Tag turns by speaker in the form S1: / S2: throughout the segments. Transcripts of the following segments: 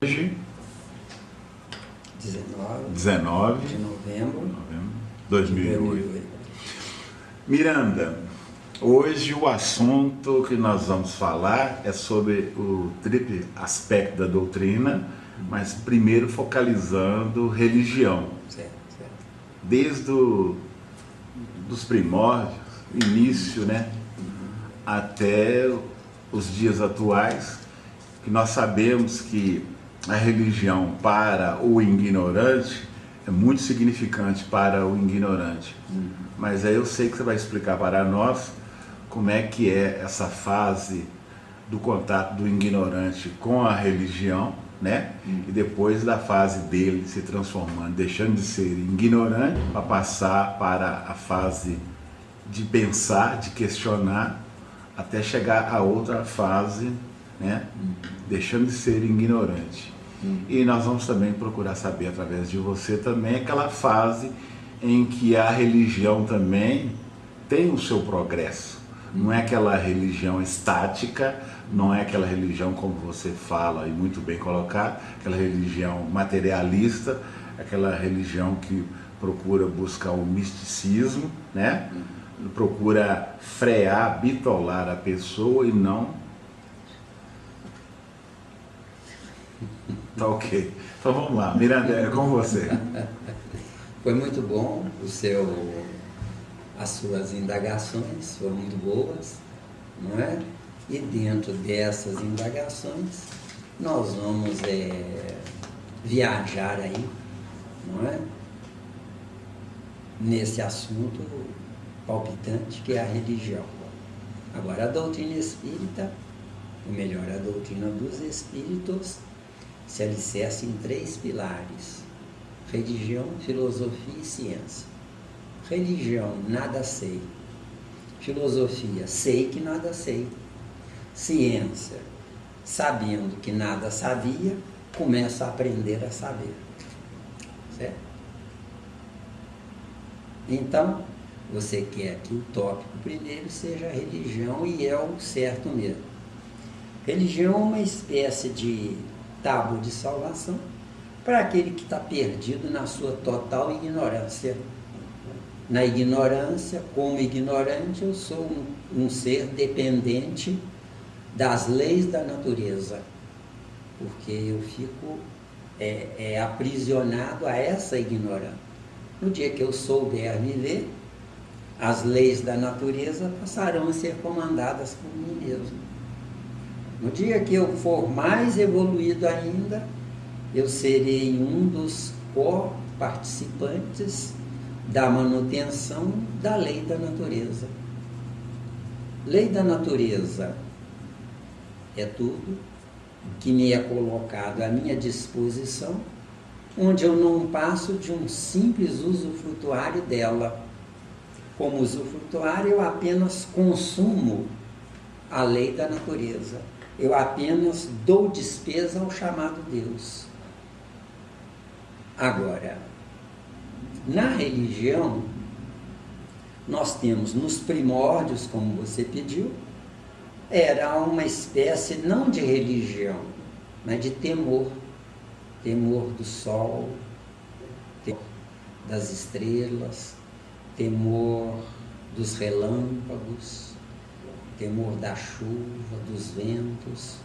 S1: Hoje,
S2: 19
S1: de novembro
S2: de 2008. Miranda, hoje o assunto que nós vamos falar é sobre o triplo aspecto da doutrina, mas primeiro focalizando religião.
S1: Certo.
S2: Desde dos primórdios, início, né, até os dias atuais, que nós sabemos que a religião para o ignorante é muito significante para o ignorante. Mas aí eu sei que você vai explicar para nós como é que é essa fase do contato do ignorante com a religião, né? E depois da fase dele se transformando, deixando de ser ignorante, para passar para a fase de pensar, de questionar, até chegar a outra fase, né? Deixando de ser ignorante. E nós vamos também procurar saber através de você também aquela fase em que a religião também tem o seu progresso. Não é aquela religião estática, não é aquela religião como você fala e muito bem colocar, aquela religião materialista, aquela religião que procura buscar o misticismo, né? Procura frear, bitolar a pessoa e não... Tá ok. Então vamos lá, Miranda, é com você.
S1: Foi muito bom as suas indagações foram muito boas, não é? E dentro dessas indagações nós vamos viajar aí, não é? Nesse assunto palpitante que é a religião. Agora, a doutrina espírita, ou melhor, a doutrina dos espíritos, se alicerça em 3 pilares: religião, filosofia e ciência. Religião, nada sei. Filosofia, sei que nada sei. Ciência, sabendo que nada sabia, começa a aprender a saber. Certo? Então, você quer que o tópico primeiro seja a religião, e é o certo mesmo. Religião é uma espécie de tábua de salvação para aquele que está perdido na sua total ignorância. Na ignorância, como ignorante, eu sou um ser dependente das leis da natureza, porque eu fico aprisionado a essa ignorância. No dia que eu souber viver, as leis da natureza passarão a ser comandadas por mim mesmo. No dia que eu for mais evoluído ainda, eu serei um dos co-participantes da manutenção da lei da natureza. Lei da natureza é tudo que me é colocado à minha disposição, onde eu não passo de um simples usufrutuário dela. Como usufrutuário, eu apenas consumo a lei da natureza. Eu apenas dou despesa ao chamado Deus. Agora, na religião, nós temos nos primórdios, como você pediu, era uma espécie não de religião, mas de temor. Temor do sol, temor das estrelas, temor dos relâmpagos, temor da chuva, dos ventos.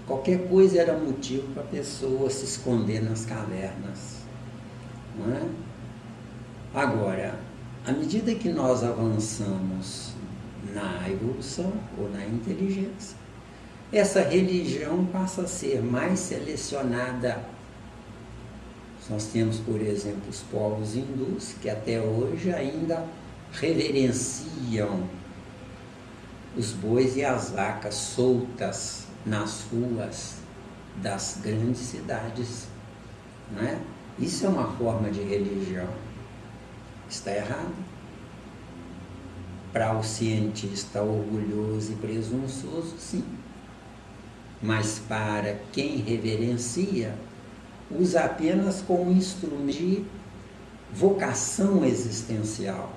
S1: Qualquer coisa era motivo para a pessoa se esconder nas cavernas, não é? Agora, à medida que nós avançamos na evolução ou na inteligência, essa religião passa a ser mais selecionada. Nós temos, por exemplo, os povos hindus, que até hoje ainda reverenciam os bois e as vacas soltas nas ruas das grandes cidades, não é? Isso é uma forma de religião. Está errado? Para o cientista orgulhoso e presunçoso, sim. Mas para quem reverencia, usa apenas como instrumento de vocação existencial,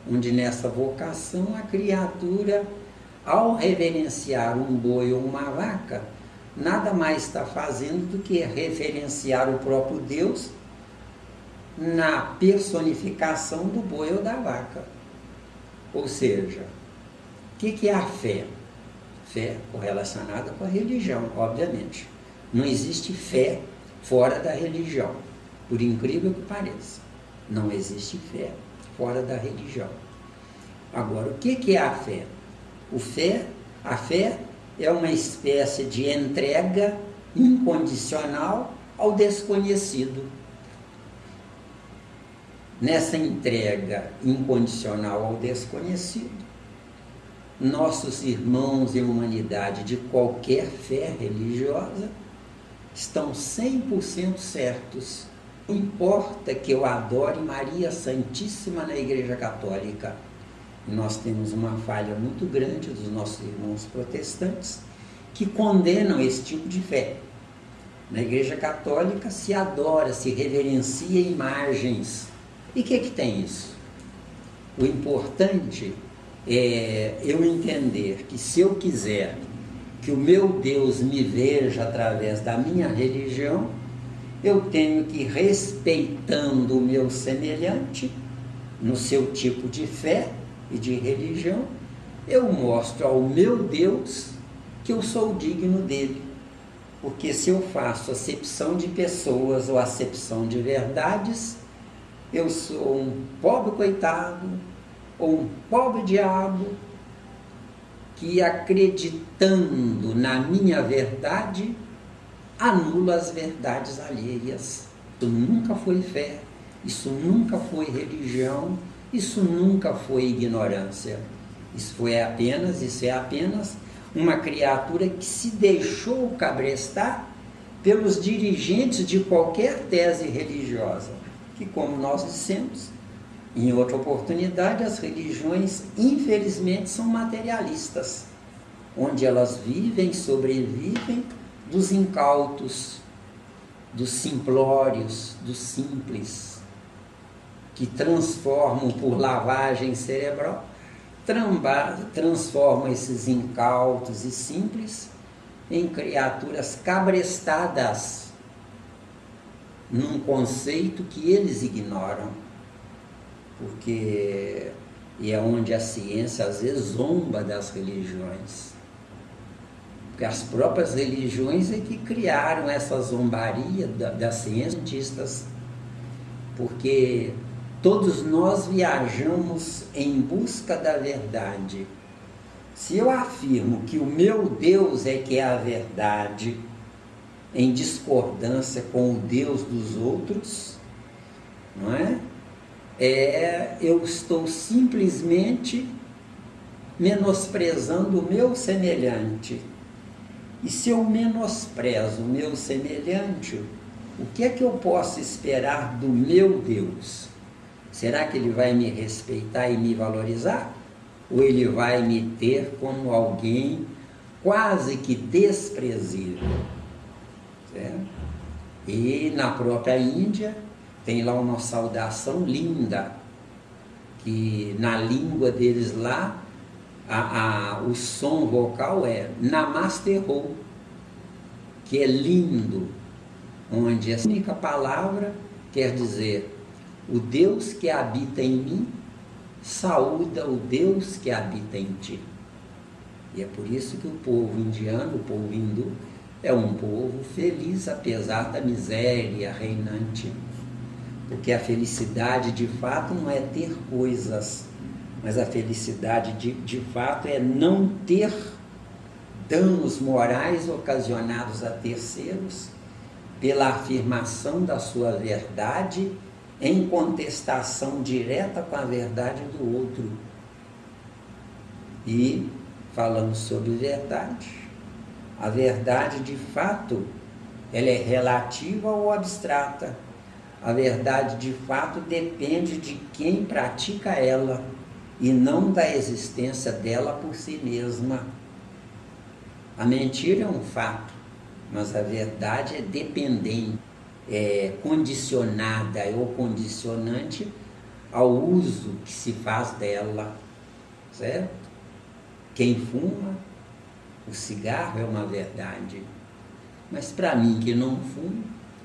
S1: onde nessa vocação a criatura, ao reverenciar um boi ou uma vaca, nada mais está fazendo do que referenciar o próprio Deus na personificação do boi ou da vaca. Ou seja, o que é a fé? Fé correlacionada com a religião, obviamente. Não existe fé fora da religião, por incrível que pareça. Não existe fé fora da religião. Agora, o que é a fé? A fé é uma espécie de entrega incondicional ao desconhecido. Nessa entrega incondicional ao desconhecido, nossos irmãos em humanidade de qualquer fé religiosa estão 100% certos. Não importa que eu adore Maria Santíssima na Igreja Católica. E nós temos uma falha muito grande dos nossos irmãos protestantes que condenam esse tipo de fé. Na Igreja Católica se adora, se reverencia imagens. E o que tem isso? O importante é eu entender que se eu quiser que o meu Deus me veja através da minha religião, eu tenho que, respeitando o meu semelhante, no seu tipo de fé e de religião, eu mostro ao meu Deus que eu sou digno dele. Porque se eu faço acepção de pessoas ou acepção de verdades, eu sou um pobre coitado ou um pobre diabo que, acreditando na minha verdade, anula as verdades alheias. Isso nunca foi fé, isso nunca foi religião, isso nunca foi ignorância. Isso é apenas uma criatura que se deixou cabrestar pelos dirigentes de qualquer tese religiosa, que, como nós dissemos em outra oportunidade, as religiões infelizmente são materialistas, onde elas vivem, sobrevivem dos incautos, dos simplórios, dos simples, que transformam por lavagem cerebral, transformam esses incautos e simples em criaturas cabrestadas num conceito que eles ignoram, porque é onde a ciência às vezes zomba das religiões. Porque as próprias religiões é que criaram essa zombaria das cientistas, porque todos nós viajamos em busca da verdade. Se eu afirmo que o meu Deus é que é a verdade, em discordância com o Deus dos outros, não é? Eu estou simplesmente menosprezando o meu semelhante. E se eu menosprezo o meu semelhante, o que é que eu posso esperar do meu Deus? Será que ele vai me respeitar e me valorizar? Ou ele vai me ter como alguém quase que desprezível? Certo? E na própria Índia tem lá uma saudação linda, que na língua deles lá, o som vocal é Namaste Ho, que é lindo, onde a única palavra quer dizer: o Deus que habita em mim saúda o Deus que habita em ti. E é por isso que o povo indiano, o povo hindu, é um povo feliz apesar da miséria reinante. Porque a felicidade de fato não é ter coisas, mas a felicidade de fato é não ter danos morais ocasionados a terceiros pela afirmação da sua verdade em contestação direta com a verdade do outro. E falando sobre verdade, a verdade de fato ela é relativa ou abstrata. A verdade de fato depende de quem pratica ela e não da existência dela por si mesma. A mentira é um fato, mas a verdade é dependente, é condicionada ou condicionante ao uso que se faz dela, certo? Quem fuma, o cigarro é uma verdade, Mas para mim que não fumo,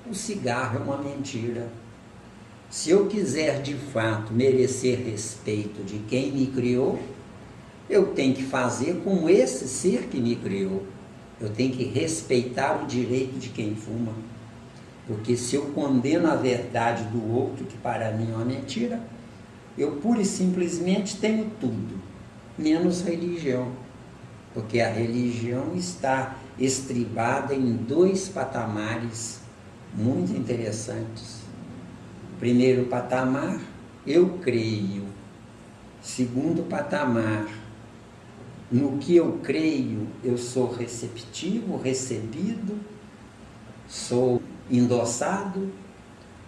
S1: o cigarro é uma mentira. Se eu quiser de fato merecer respeito de quem me criou, eu tenho que fazer como esse ser que me criou. Eu tenho que respeitar o direito de quem fuma. Porque se eu condeno a verdade do outro, que para mim é uma mentira, eu pura e simplesmente tenho tudo, menos religião. Porque a religião está estribada em 2 patamares muito interessantes. Primeiro patamar, eu creio. Segundo patamar, no que eu creio, eu sou receptivo, recebido, sou endossado.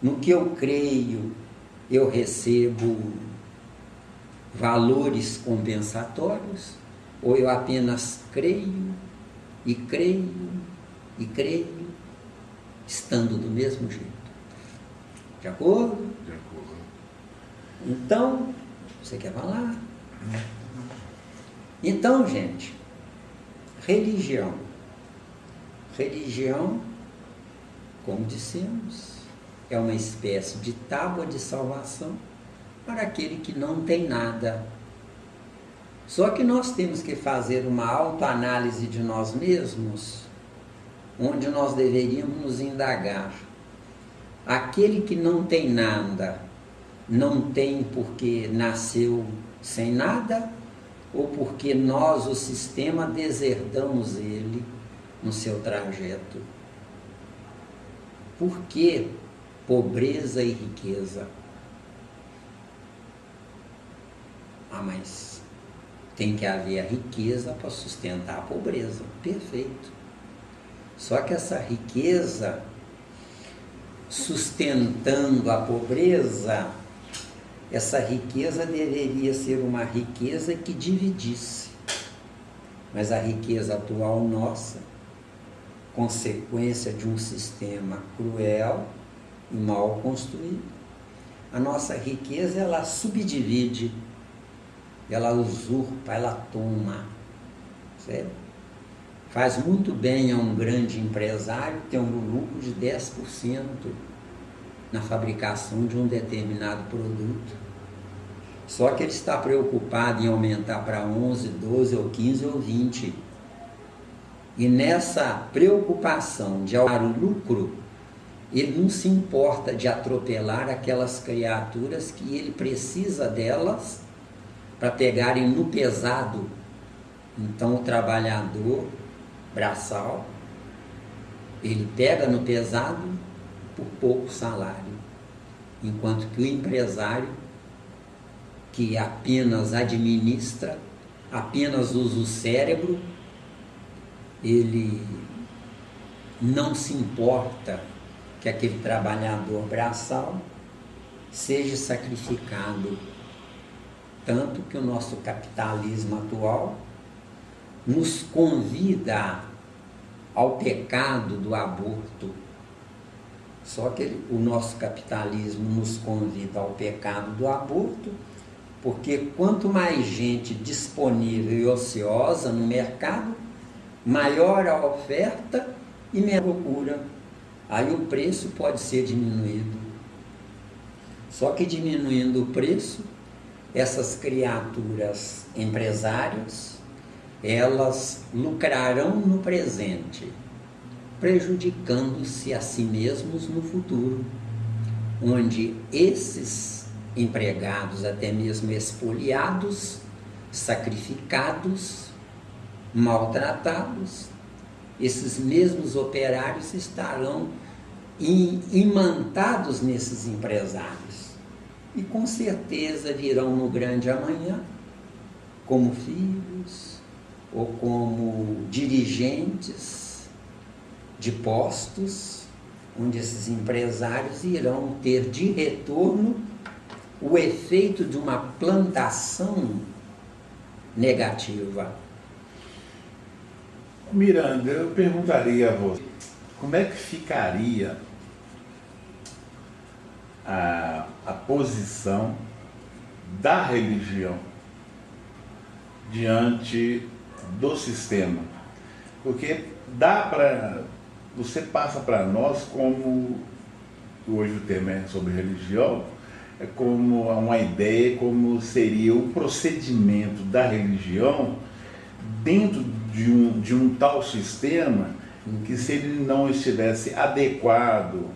S1: No que eu creio, eu recebo valores compensatórios, ou eu apenas creio, e creio, e creio, estando do mesmo jeito. De acordo?
S2: De acordo.
S1: Então, você quer falar? Então, gente, religião. Religião, como dissemos, é uma espécie de tábua de salvação para aquele que não tem nada. Só que nós temos que fazer uma autoanálise de nós mesmos, onde nós deveríamos nos indagar. Aquele que não tem nada, não tem porque nasceu sem nada, ou porque nós, o sistema, deserdamos ele no seu trajeto? Por que pobreza e riqueza? Ah, mas tem que haver a riqueza para sustentar a pobreza. Perfeito. Só que essa riqueza, sustentando a pobreza, essa riqueza deveria ser uma riqueza que dividisse. Mas a riqueza atual nossa, consequência de um sistema cruel e mal construído, a nossa riqueza, ela subdivide, ela usurpa, ela toma, certo? Faz muito bem a um grande empresário ter um lucro de 10% na fabricação de um determinado produto. Só que ele está preocupado em aumentar para 11, 12 ou 15 ou 20. E nessa preocupação de aumentar o lucro, ele não se importa de atropelar aquelas criaturas que ele precisa delas para pegarem no pesado. Então o trabalhador braçal, ele pega no pesado por pouco salário, enquanto que o empresário, que apenas administra, apenas usa o cérebro, ele não se importa que aquele trabalhador braçal seja sacrificado. Tanto que o nosso capitalismo atual nos convida ao pecado do aborto. Só que o nosso capitalismo nos convida ao pecado do aborto, porque quanto mais gente disponível e ociosa no mercado, maior a oferta e menor a procura. Aí o preço pode ser diminuído. Só que diminuindo o preço, essas criaturas empresárias, elas lucrarão no presente, prejudicando-se a si mesmos no futuro, onde esses empregados, até mesmo expoliados, sacrificados, maltratados, esses mesmos operários estarão imantados nesses empresários. E com certeza virão no grande amanhã como filhos ou como dirigentes de postos, onde esses empresários irão ter de retorno o efeito de uma plantação negativa.
S2: Miranda, eu perguntaria a você, como é que ficaria a posição da religião diante do sistema? Porque dá para você passa para nós como, hoje o tema é sobre religião, é como uma ideia, como seria o procedimento da religião dentro de um tal sistema que, se ele não estivesse adequado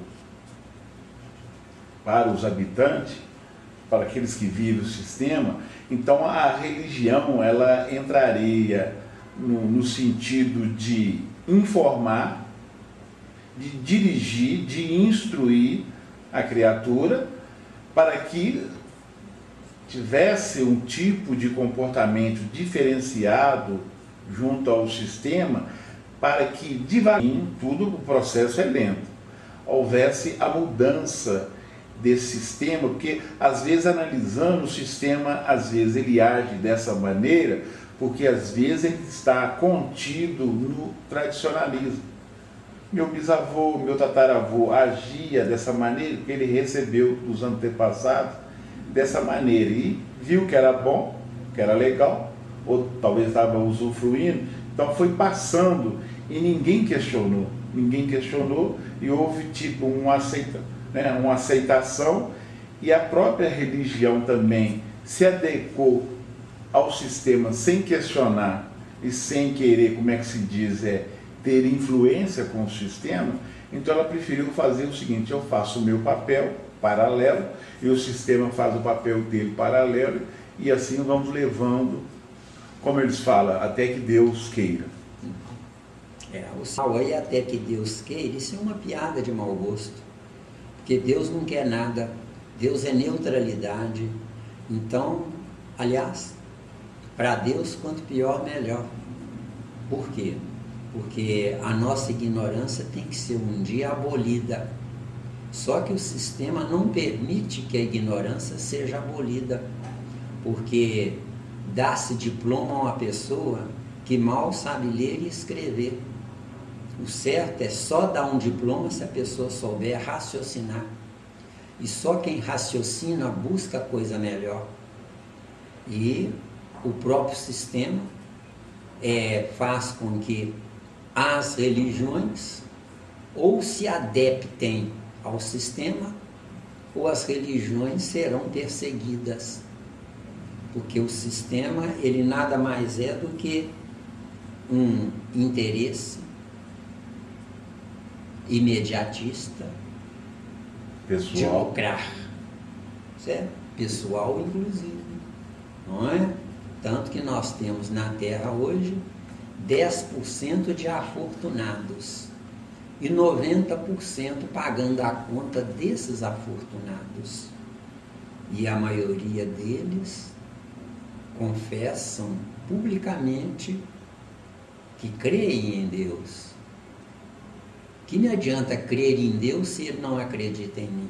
S2: para os habitantes, para aqueles que vivem o sistema, então a religião ela entraria no sentido de informar, de dirigir, de instruir a criatura para que tivesse um tipo de comportamento diferenciado junto ao sistema, para que devagarinho, tudo o processo é lento, houvesse a mudança desse sistema, porque às vezes analisando o sistema, às vezes ele age dessa maneira, porque às vezes ele está contido no tradicionalismo. Meu bisavô, meu tataravô agia dessa maneira, porque ele recebeu dos antepassados dessa maneira e viu que era bom, que era legal, ou talvez estava usufruindo, então foi passando e ninguém questionou e houve tipo uma aceitação, e a própria religião também se adequou ao sistema sem questionar e sem querer, como é que se diz, ter influência com o sistema. Então ela preferiu fazer o seguinte: eu faço o meu papel paralelo e o sistema faz o papel dele paralelo, e assim vamos levando, como eles falam, até que Deus queira.
S1: O sal aí, até que Deus queira, isso é uma piada de mau gosto, porque Deus não quer nada, Deus é neutralidade. Então, aliás, para Deus, quanto pior, melhor. Por quê? Porque a nossa ignorância tem que ser um dia abolida. Só que o sistema não permite que a ignorância seja abolida, porque dá-se diploma a uma pessoa que mal sabe ler e escrever. O certo é só dar um diploma se a pessoa souber raciocinar. E só quem raciocina busca coisa melhor. E o próprio sistema faz com que as religiões ou se adaptem ao sistema, ou as religiões serão perseguidas. Porque o sistema, ele nada mais é do que um interesse imediatista,
S2: Pessoal.
S1: de lucrar, certo? Pessoal inclusive, não é? Tanto que nós temos na Terra hoje 10% de afortunados e 90% pagando a conta desses afortunados, e a maioria deles confessam publicamente que creem em Deus. Que me adianta crer em Deus se ele não acredita em mim?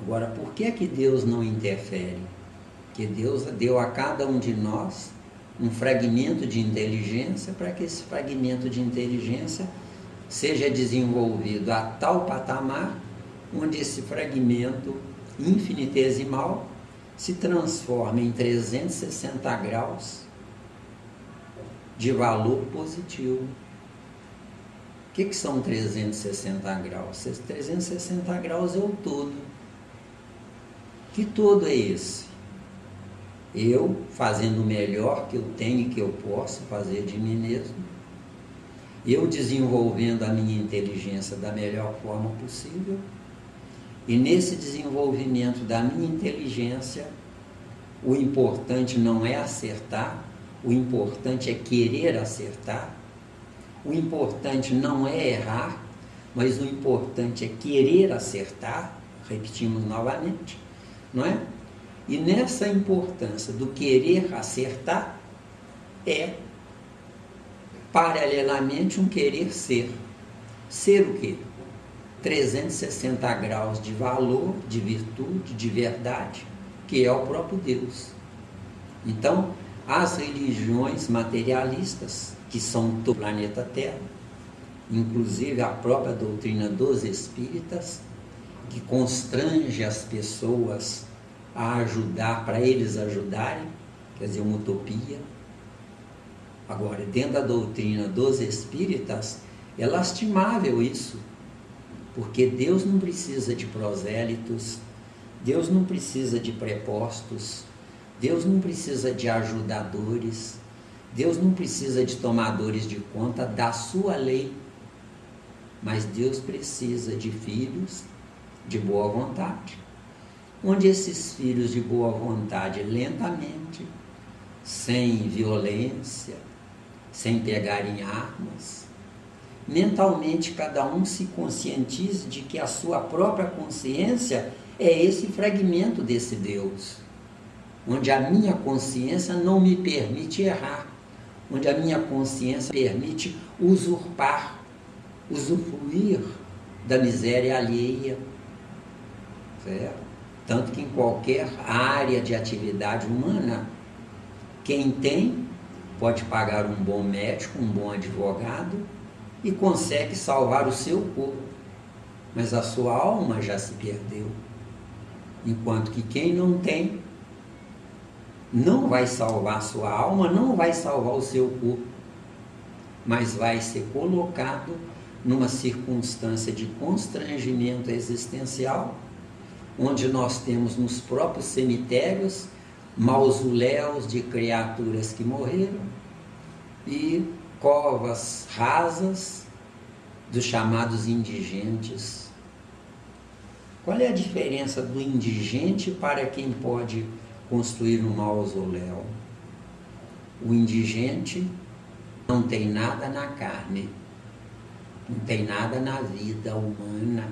S1: Agora, por que Deus não interfere? Porque Deus deu a cada um de nós um fragmento de inteligência, para que esse fragmento de inteligência seja desenvolvido a tal patamar onde esse fragmento infinitesimal se transforma em 360 graus de valor positivo. O que são 360 graus? 360 graus é o todo. Que todo é esse? Eu fazendo o melhor que eu tenho e que eu posso fazer de mim mesmo, eu desenvolvendo a minha inteligência da melhor forma possível, e nesse desenvolvimento da minha inteligência, o importante não é acertar, o importante é querer acertar, o importante não é errar, mas o importante é querer acertar, repetimos novamente, não é? E nessa importância do querer acertar, paralelamente um querer ser. Ser o quê? 360 graus de valor, de virtude, de verdade, que é o próprio Deus. Então, as religiões materialistas, que são do planeta Terra, inclusive a própria doutrina dos espíritas, que constrange as pessoas a ajudar, para eles ajudarem, quer dizer, uma utopia. Agora, dentro da doutrina dos espíritas, É lastimável isso, porque Deus não precisa de prosélitos, Deus não precisa de prepostos, Deus não precisa de ajudadores, Deus não precisa de tomadores de conta da sua lei, mas Deus precisa de filhos de boa vontade, onde esses filhos de boa vontade, lentamente, sem violência, sem pegar em armas, mentalmente cada um se conscientize de que a sua própria consciência é esse fragmento desse Deus, onde a minha consciência não me permite errar, onde a minha consciência permite usurpar, usufruir da miséria alheia, certo? Tanto que em qualquer área de atividade humana, quem tem pode pagar um bom médico, um bom advogado e consegue salvar o seu corpo, mas a sua alma já se perdeu. Enquanto que quem não tem não vai salvar a sua alma, não vai salvar o seu corpo, mas vai ser colocado numa circunstância de constrangimento existencial, onde nós temos nos próprios cemitérios mausoléus de criaturas que morreram e covas rasas dos chamados indigentes. Qual é a diferença do indigente para quem pode construir um mausoléu? O indigente não tem nada na carne, não tem nada na vida humana,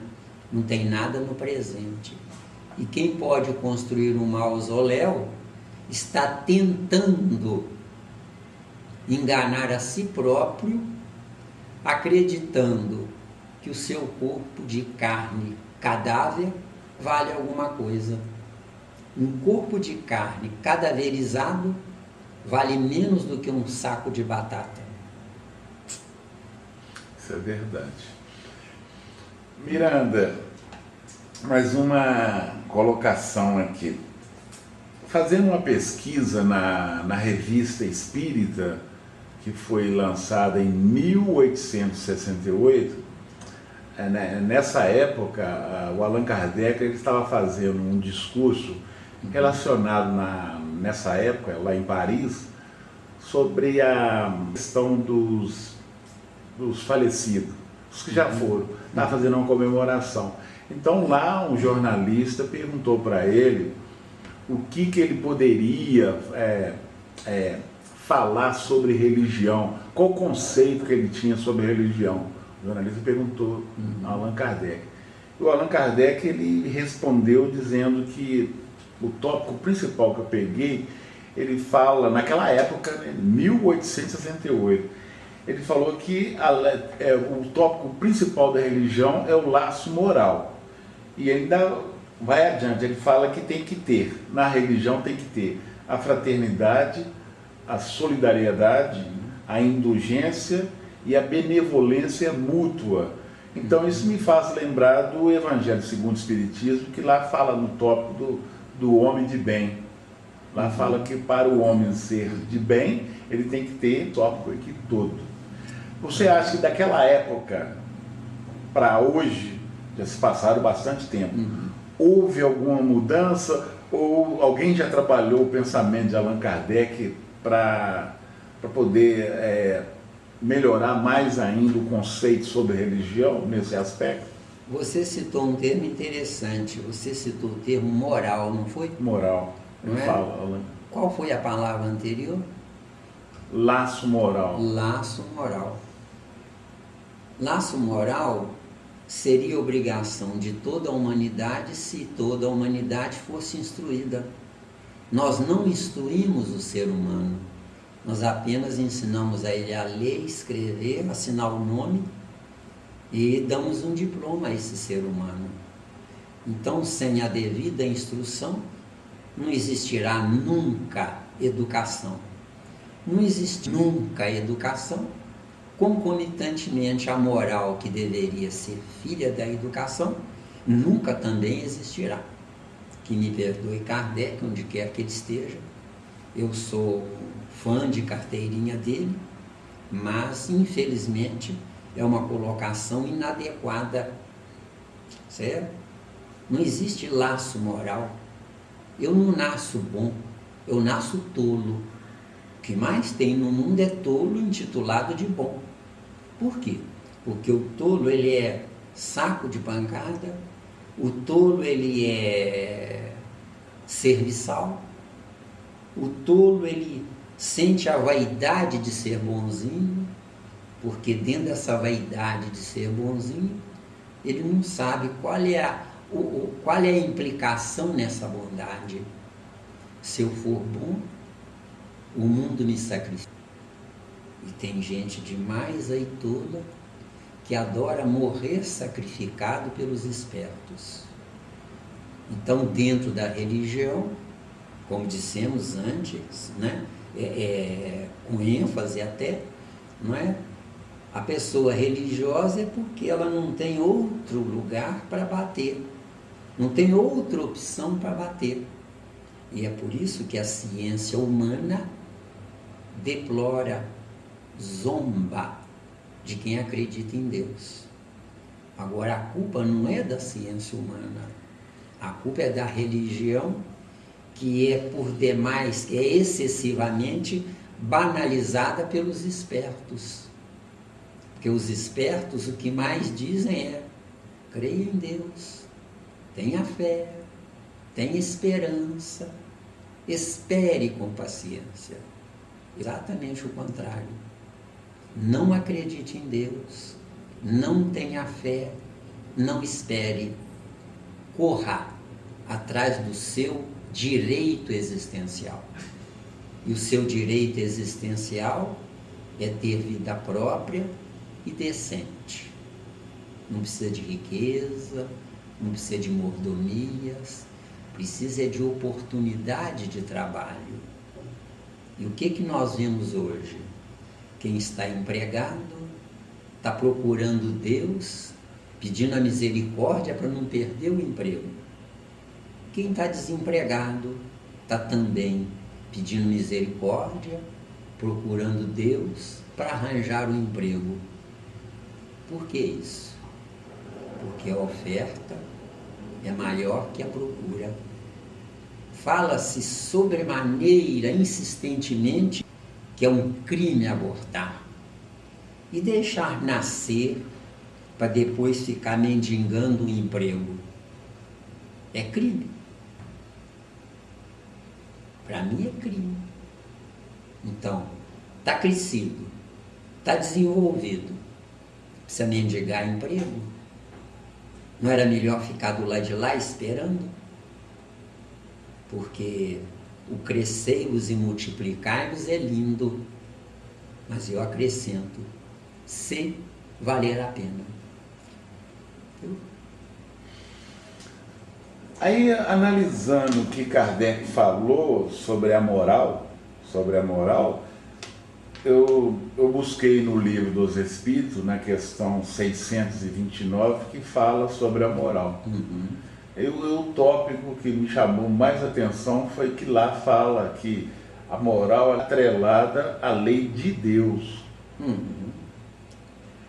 S1: não tem nada no presente. E quem pode construir um mausoléu está tentando enganar a si próprio, acreditando que o seu corpo de carne cadáver vale alguma coisa. Um corpo de carne cadaverizado vale menos do que um saco de batata.
S2: Isso é verdade. Miranda, mais uma colocação aqui. Fazendo uma pesquisa na Revista Espírita, que foi lançada em 1868, nessa época, o Allan Kardec ele estava fazendo um discurso relacionado nessa época, lá em Paris, sobre a questão dos falecidos, os que já foram, estava fazendo uma comemoração. Então lá um jornalista perguntou para ele o que ele poderia falar sobre religião, qual o conceito que ele tinha sobre religião. O jornalista perguntou a Allan Kardec. E o Allan Kardec ele respondeu dizendo que o tópico principal que eu peguei, ele fala, naquela época, 1868, ele falou que o tópico principal da religião é o laço moral. E ainda vai adiante, ele fala que tem que ter, na religião tem que ter a fraternidade, a solidariedade, a indulgência e a benevolência mútua. Então isso me faz lembrar do Evangelho segundo o Espiritismo, que lá fala no tópico do homem de bem. Lá fala que para o homem ser de bem, ele tem que ter tópico aqui todo. Você acha que daquela época para hoje, já se passaram bastante tempo, houve alguma mudança ou alguém já trabalhou o pensamento de Allan Kardec para poder melhorar mais ainda o conceito sobre religião nesse aspecto?
S1: Você citou um termo interessante, você citou o termo moral, não foi?
S2: Moral,
S1: não é?
S2: Fala, Allan.
S1: Qual foi a palavra anterior?
S2: Laço moral.
S1: Laço moral. Laço moral seria obrigação de toda a humanidade se toda a humanidade fosse instruída. Nós não instruímos o ser humano, nós apenas ensinamos a ele a ler, escrever, assinar o nome e damos um diploma a esse ser humano. Então, sem a devida instrução, não existirá nunca educação. Não existe nunca educação. Concomitantemente, a moral que deveria ser filha da educação, nunca também existirá. Que me perdoe Kardec, onde quer que ele esteja. Eu sou fã de carteirinha dele, mas, infelizmente, é uma colocação inadequada, certo? Não existe laço moral. Eu não nasço bom, eu nasço tolo. O que mais tem no mundo é tolo intitulado de bom. Por quê? Porque o tolo, ele é saco de pancada, o tolo, ele é serviçal, o tolo, ele sente a vaidade de ser bonzinho, porque dentro dessa vaidade de ser bonzinho, ele não sabe qual é a implicação nessa bondade. Se eu for bom, o mundo me sacrifica. E tem gente demais aí toda que adora morrer sacrificado pelos espertos. Então, dentro da religião, como dissemos antes, né, com ênfase até, não é? A pessoa religiosa é porque ela não tem outro lugar para bater, não tem outra opção para bater. E é por isso que a ciência humana deplora, zomba de quem acredita em Deus. Agora, a culpa não é da ciência humana, a culpa é da religião, que é por demais, que é excessivamente banalizada pelos espertos. Porque os espertos, o que mais dizem é: creia em Deus, tenha fé, tenha esperança, espere com paciência. Exatamente o contrário. Não acredite em Deus, não tenha fé, não espere, corra atrás do seu direito existencial. E o seu direito existencial é ter vida própria e decente. Não precisa de riqueza, não precisa de mordomias, precisa de oportunidade de trabalho. E o que nós vemos hoje? Quem está empregado está procurando Deus, pedindo a misericórdia para não perder o emprego. Quem está desempregado está também pedindo misericórdia, procurando Deus para arranjar um emprego. Por que isso? Porque a oferta é maior que a procura. Fala-se sobremaneira, insistentemente, que é um crime abortar e deixar nascer para depois ficar mendigando um emprego. É crime. Para mim é crime. Então, está crescido, está desenvolvido, precisa mendigar emprego? Não era melhor ficar do lado de lá esperando? Porque o crescei-vos e multiplicai-vos é lindo, mas eu acrescento, se valer a pena.
S2: Aí, analisando o que Kardec falou sobre a moral, eu busquei no Livro dos Espíritos, na questão 629, que fala sobre a moral. O tópico que me chamou mais atenção foi que lá fala que a moral é atrelada à lei de Deus.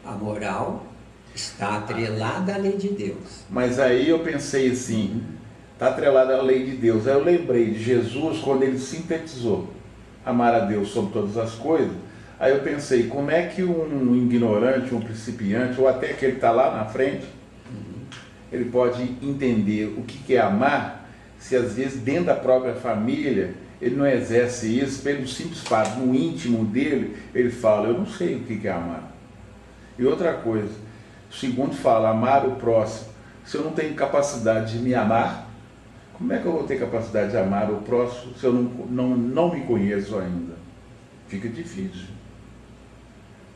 S1: A moral está atrelada à lei de Deus.
S2: Mas aí eu pensei assim, está atrelada à lei de Deus. Aí eu lembrei de Jesus quando ele sintetizou amar a Deus sobre todas as coisas. Aí eu pensei, como é que um ignorante, um principiante, ou até aquele que está lá na frente, ele pode entender o que é amar, se às vezes dentro da própria família ele não exerce isso pelo simples fato, no íntimo dele, ele fala, eu não sei o que é amar. E outra coisa, o segundo fala, amar o próximo. Se eu não tenho capacidade de me amar, como é que eu vou ter capacidade de amar o próximo se eu não me conheço ainda? Fica difícil.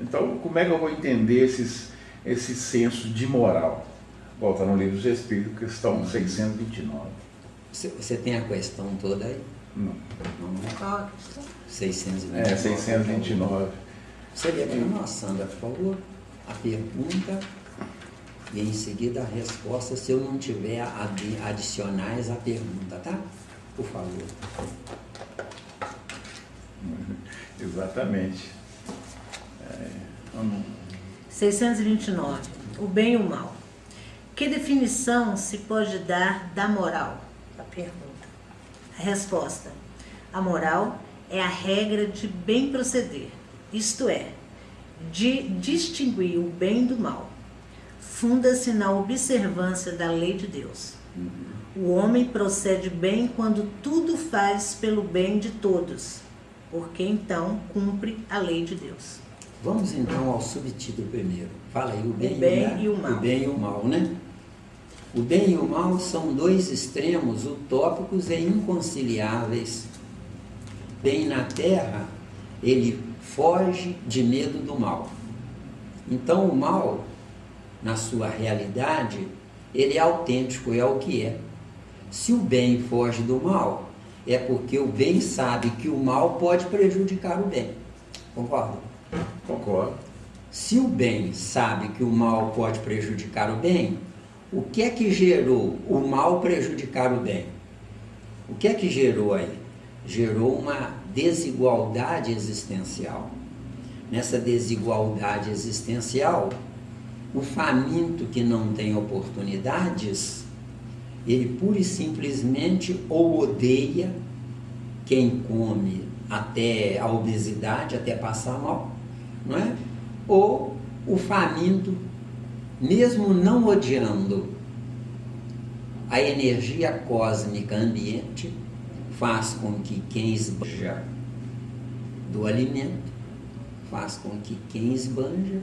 S2: Então, como é que eu vou entender esse senso de moral? Volta no Livro dos Espíritos, questão 629.
S1: Você tem a questão toda aí?
S2: Não.
S1: Não. 629.
S2: É, 629.
S1: Você lê para nós, Sandra, por favor, a pergunta e em seguida a resposta, se eu não tiver adicionais à pergunta, tá? Por favor.
S2: Exatamente.
S3: 629. O bem e o mal. Que definição se pode dar da moral? A pergunta. A resposta. A moral é a regra de bem proceder, isto é, de distinguir o bem do mal. Funda-se na observância da lei de Deus. O homem procede bem quando tudo faz pelo bem de todos, porque então cumpre a lei de Deus.
S1: Vamos então ao subtítulo primeiro. Fala aí, o bem
S3: e o mal.
S1: O bem e o mal, né? O bem e o mal são dois extremos utópicos e inconciliáveis. Bem na terra, ele foge de medo do mal. Então o mal, na sua realidade, ele é autêntico, é o que é. Se o bem foge do mal, é porque o bem sabe que o mal pode prejudicar o bem. Concorda?
S2: Concordo.
S1: Se o bem sabe que o mal pode prejudicar o bem, o que é que gerou o mal prejudicar o bem? O que é que gerou aí? Gerou uma desigualdade existencial. Nessa desigualdade existencial, o faminto que não tem oportunidades, ele pura e simplesmente ou odeia quem come até a obesidade, até passar mal, não é? Ou o faminto, mesmo não odiando a energia cósmica ambiente, faz com que quem esbanja do alimento, faz com que quem esbanja,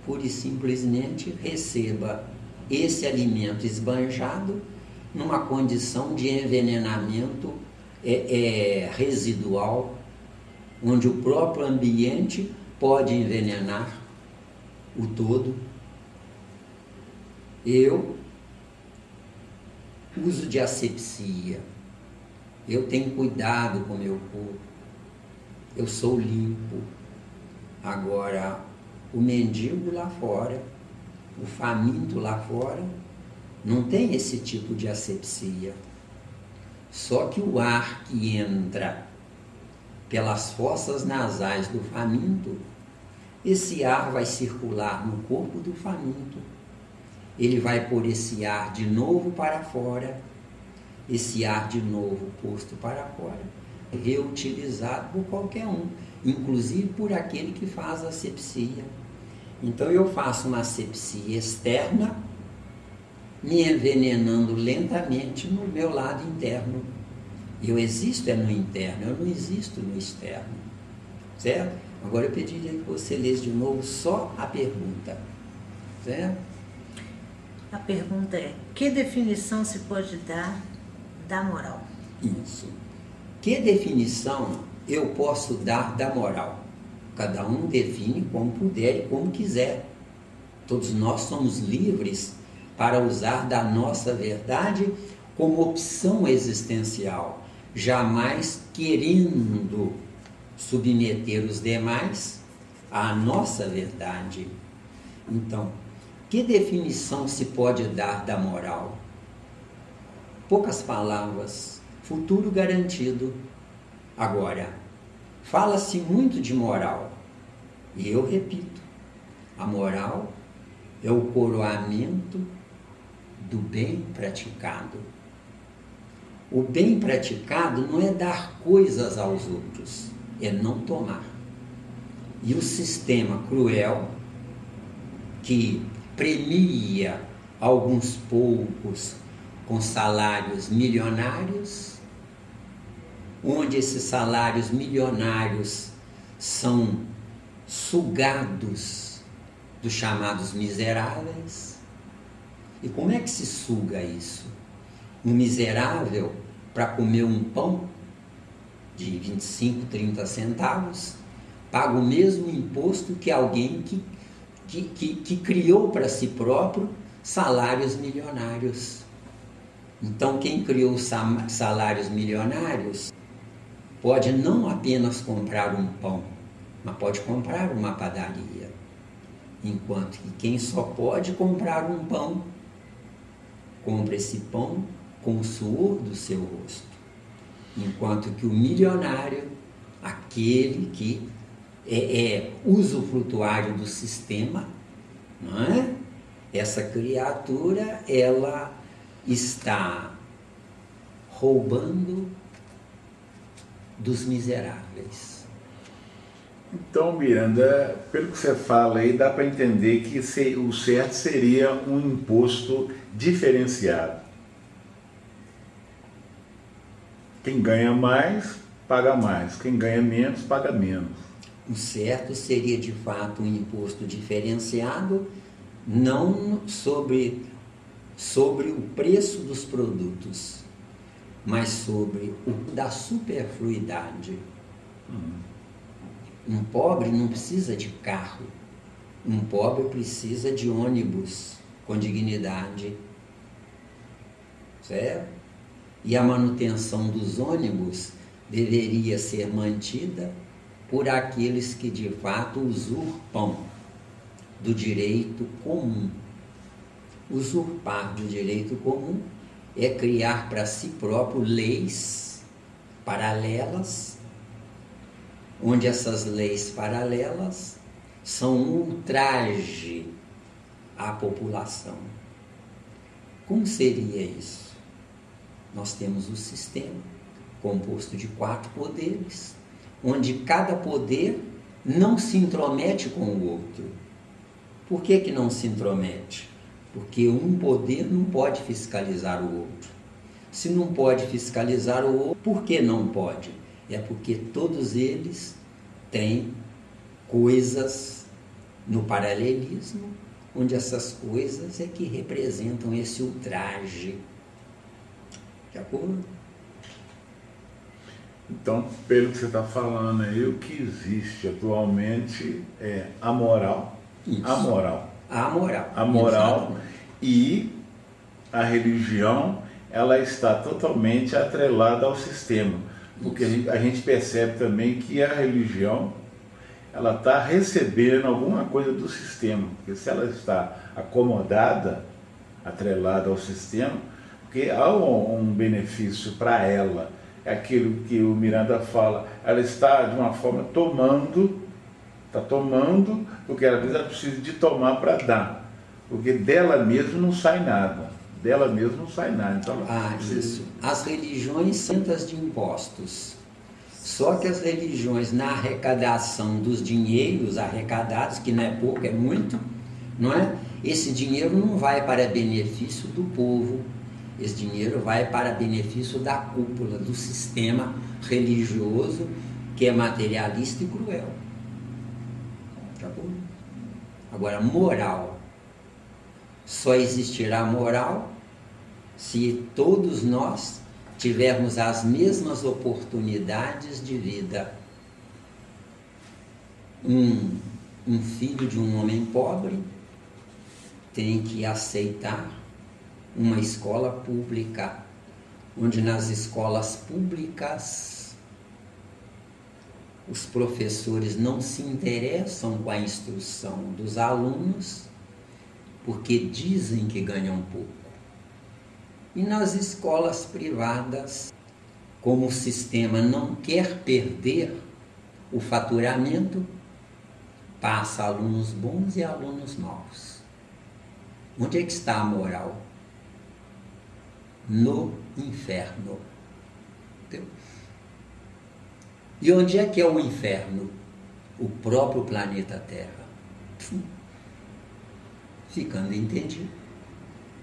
S1: pura e simplesmente receba esse alimento esbanjado numa condição de envenenamento residual, onde o próprio ambiente pode envenenar o todo. Eu uso de asepsia, eu tenho cuidado com o meu corpo, eu sou limpo. Agora, o mendigo lá fora, o faminto lá fora, não tem esse tipo de asepsia. Só que o ar que entra pelas fossas nasais do faminto, esse ar vai circular no corpo do faminto. Ele vai pôr esse ar de novo para fora, esse ar de novo posto para fora, reutilizado por qualquer um, inclusive por aquele que faz a asepsia. Então eu faço uma asepsia externa, me envenenando lentamente no meu lado interno. Eu existo no interno, eu não existo no externo. Certo? Agora eu pediria que você lesse de novo só a pergunta. Certo?
S3: A pergunta é: que definição se pode dar da moral?
S1: Isso. Que definição eu posso dar da moral? Cada um define como puder e como quiser. Todos nós somos livres para usar da nossa verdade como opção existencial, jamais querendo submeter os demais à nossa verdade. Então, que definição se pode dar da moral? Poucas palavras, futuro garantido. Agora, fala-se muito de moral, e eu repito, a moral é o coroamento do bem praticado. O bem praticado não é dar coisas aos outros, é não tomar. E o sistema cruel, que premia alguns poucos com salários milionários, onde esses salários milionários são sugados dos chamados miseráveis. E como é que se suga isso? Um miserável, para comer um pão de 25, 30 centavos, paga o mesmo imposto que alguém que criou para si próprio salários milionários. Então, quem criou salários milionários pode não apenas comprar um pão, mas pode comprar uma padaria. Enquanto que quem só pode comprar um pão, compra esse pão com o suor do seu rosto. Enquanto que o milionário, aquele que é usufrutuário do sistema, não é? Essa criatura, ela está roubando dos miseráveis.
S2: Então, Miranda, pelo que você fala aí, dá para entender que o certo seria um imposto diferenciado. Quem ganha mais, paga mais. Quem ganha menos, paga menos.
S1: O certo seria, de fato, um imposto diferenciado, não sobre o preço dos produtos, mas sobre o da superfluidade. Um pobre não precisa de carro, um pobre precisa de ônibus com dignidade, certo? E a manutenção dos ônibus deveria ser mantida por aqueles que de fato usurpam do direito comum. Usurpar do direito comum é criar para si próprio leis paralelas, onde essas leis paralelas são um ultraje à população. Como seria isso? Nós temos o sistema composto de 4 poderes, onde cada poder não se intromete com o outro. Por que que não se intromete? Porque um poder não pode fiscalizar o outro. Se não pode fiscalizar o outro, por que não pode? É porque todos eles têm coisas no paralelismo, onde essas coisas é que representam esse ultraje. De acordo?
S2: Então, pelo que você está falando aí, o que existe atualmente é a moral.
S1: Isso.
S2: A moral.
S1: A moral.
S2: A moral.
S1: Exatamente.
S2: E a religião, ela está totalmente atrelada ao sistema. Porque a gente percebe também que a religião, ela está recebendo alguma coisa do sistema. Porque se ela está acomodada, atrelada ao sistema, porque há um benefício para ela. É aquilo que o Miranda fala, ela está de uma forma tomando, porque às vezes ela precisa de tomar para dar. Porque dela mesma não sai nada. Dela mesma não sai nada. Então,
S1: Isso. As religiões são isentas de impostos. Só que as religiões, na arrecadação dos dinheiros arrecadados, que não é pouco, é muito, não é? Esse dinheiro não vai para benefício do povo. Esse dinheiro vai para benefício da cúpula, do sistema religioso, que é materialista e cruel. Tá bom? Agora, moral. Só existirá moral se todos nós tivermos as mesmas oportunidades de vida. Um filho de um homem pobre tem que aceitar uma escola pública, onde nas escolas públicas os professores não se interessam com a instrução dos alunos, porque dizem que ganham pouco. E nas escolas privadas, como o sistema não quer perder o faturamento, passa alunos bons e alunos maus. Onde é que está a moral? No inferno. Entendeu? E onde é que é o inferno? O próprio planeta Terra. Ficando entendido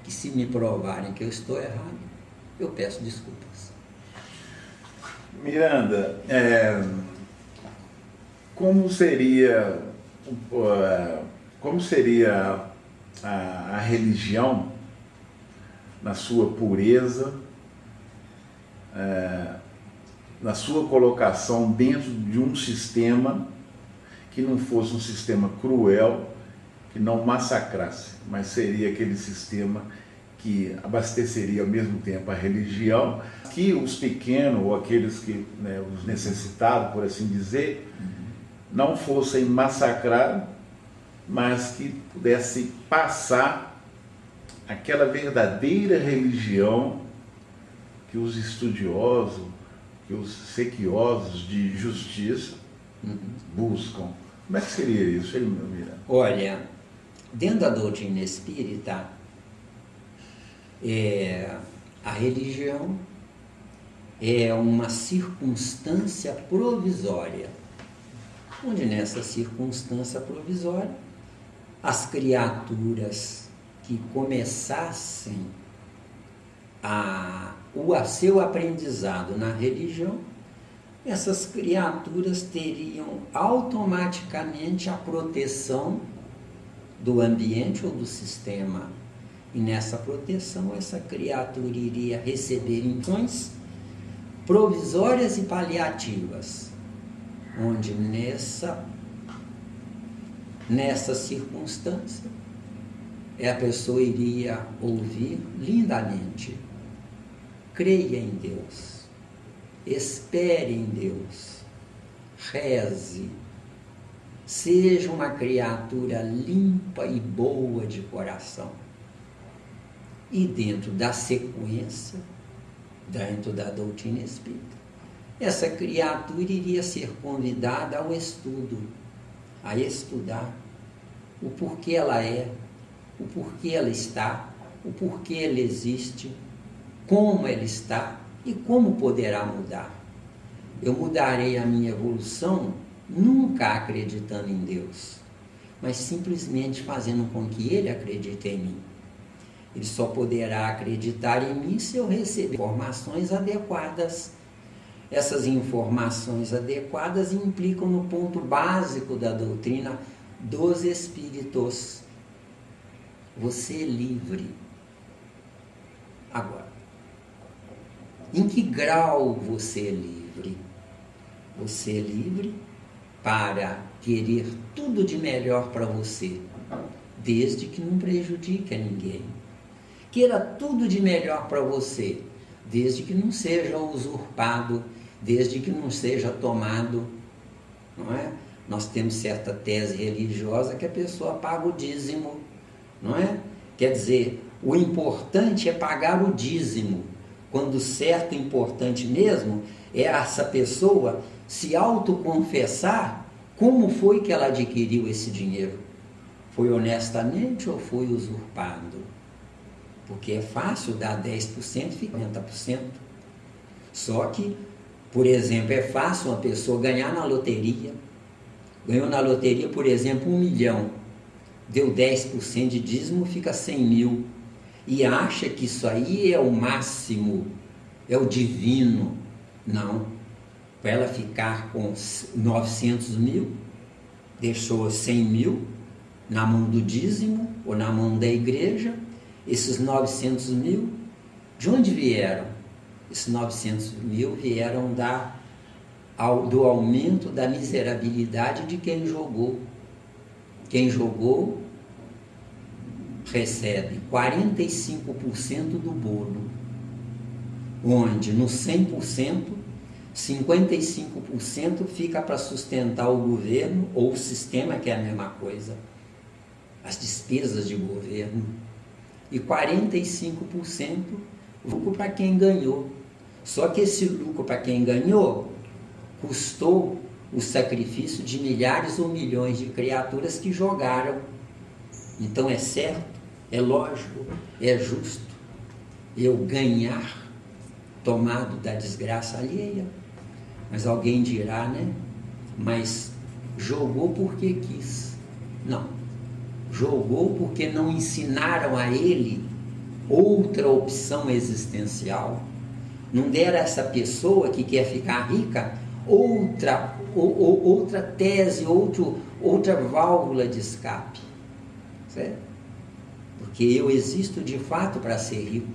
S1: que, se me provarem que eu estou errado, eu peço desculpas.
S2: Miranda, como seria a religião na sua pureza, na sua colocação dentro de um sistema que não fosse um sistema cruel, que não massacrasse, mas seria aquele sistema que abasteceria ao mesmo tempo a religião, que os pequenos, ou aqueles que, os necessitados, por assim dizer, não fossem massacrados, mas que pudessem passar aquela verdadeira religião que os estudiosos, que os sequiosos de justiça buscam. Como é que seria isso, hein, meu Miranda?
S1: Olha, Dentro da doutrina espírita, a religião é uma circunstância provisória, onde nessa circunstância provisória as criaturas que começassem o seu aprendizado na religião, essas criaturas teriam automaticamente a proteção do ambiente ou do sistema. E nessa proteção, essa criatura iria receber instruções provisórias e paliativas, onde nessa circunstância a pessoa iria ouvir lindamente: creia em Deus, espere em Deus, reze, seja uma criatura limpa e boa de coração. E dentro da sequência, dentro da doutrina espírita, essa criatura iria ser convidada ao estudo, a estudar o porquê ela é, o porquê ela está, o porquê ela existe, como ela está e como poderá mudar. Eu mudarei a minha evolução nunca acreditando em Deus, mas simplesmente fazendo com que Ele acredite em mim. Ele só poderá acreditar em mim se eu receber informações adequadas. Essas informações adequadas implicam no ponto básico da doutrina dos espíritos. Você é livre. Agora, em que grau você é livre? Você é livre para querer tudo de melhor para você, desde que não prejudique a ninguém. Queira tudo de melhor para você, desde que não seja usurpado, desde que não seja tomado, não é? Nós temos certa tese religiosa que a pessoa paga o dízimo, não é? Quer dizer, o importante é pagar o dízimo, quando certo e importante mesmo é essa pessoa se autoconfessar como foi que ela adquiriu esse dinheiro. Foi honestamente ou foi usurpado? Porque é fácil dar 10%, fica 90%. Só que, por exemplo, é fácil uma pessoa ganhar na loteria. Ganhou na loteria, por exemplo, 1 milhão. Deu 10% de dízimo, fica 100 mil. E acha que isso aí é o máximo, é o divino. Não. Para ela ficar com 900 mil, deixou 100 mil na mão do dízimo ou na mão da igreja. Esses 900 mil, de onde vieram? Esses 900 mil vieram do aumento da miserabilidade de quem jogou. Quem jogou recebe 45% do bolo, onde no 100%, 55% fica para sustentar o governo ou o sistema, que é a mesma coisa, as despesas de governo, e 45% lucro para quem ganhou. Só que esse lucro para quem ganhou custou o sacrifício de milhares ou milhões de criaturas que jogaram. Então é certo, é lógico, é justo eu ganhar tomado da desgraça alheia. Mas alguém dirá, né? Mas jogou porque quis. Não. Jogou porque não ensinaram a ele outra opção existencial. Não deram a essa pessoa que quer ficar rica outra tese, outra válvula de escape. Certo? Porque eu existo de fato para ser rico,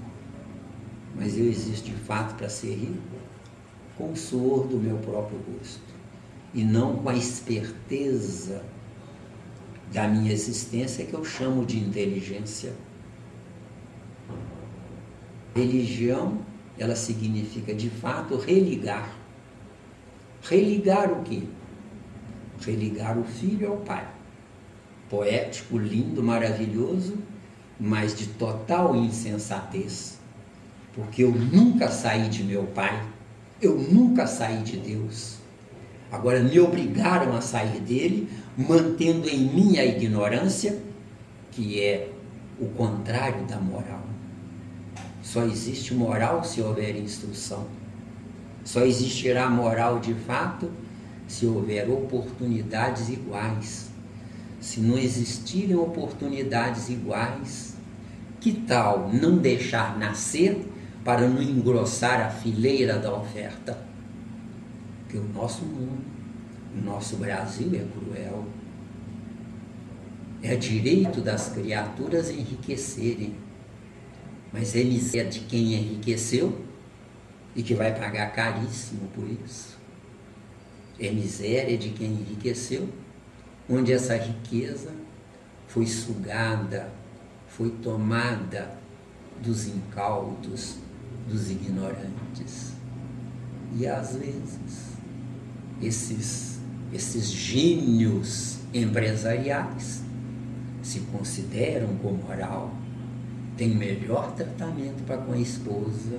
S1: mas eu existo de fato para ser rico com o suor do meu próprio rosto e não com a esperteza da minha existência, que eu chamo de inteligência. Religião, ela significa de fato religar. Religar o quê? Religar o filho ao pai. Poético, lindo, maravilhoso, mas de total insensatez. Porque eu nunca saí de meu pai, eu nunca saí de Deus. Agora me obrigaram a sair dele, mantendo em mim a ignorância, que é o contrário da moral. Só existe moral se houver instrução. Só existirá moral de fato se houver oportunidades iguais. Se não existirem oportunidades iguais, que tal não deixar nascer para não engrossar a fileira da oferta? Porque o nosso mundo, o nosso Brasil é cruel. É direito das criaturas enriquecerem, mas é miséria de quem enriqueceu e que vai pagar caríssimo por isso. É miséria de quem enriqueceu, onde essa riqueza foi sugada, foi tomada dos incautos, dos ignorantes. E às vezes, esses gênios empresariais se consideram com moral, têm melhor tratamento para com a esposa,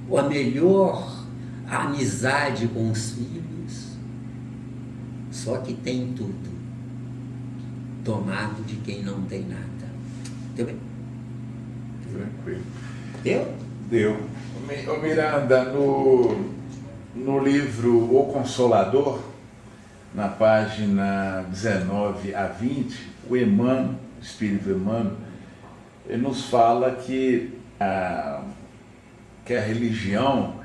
S1: ou a melhor amizade com os filhos, só que tem tudo tomado de quem não tem nada. Deu bem?
S2: Tranquilo.
S1: Deu?
S2: Deu. Ô Miranda, no livro O Consolador, na página 19 a 20, o Emmanuel, o Espírito Emmanuel, ele nos fala que a religião,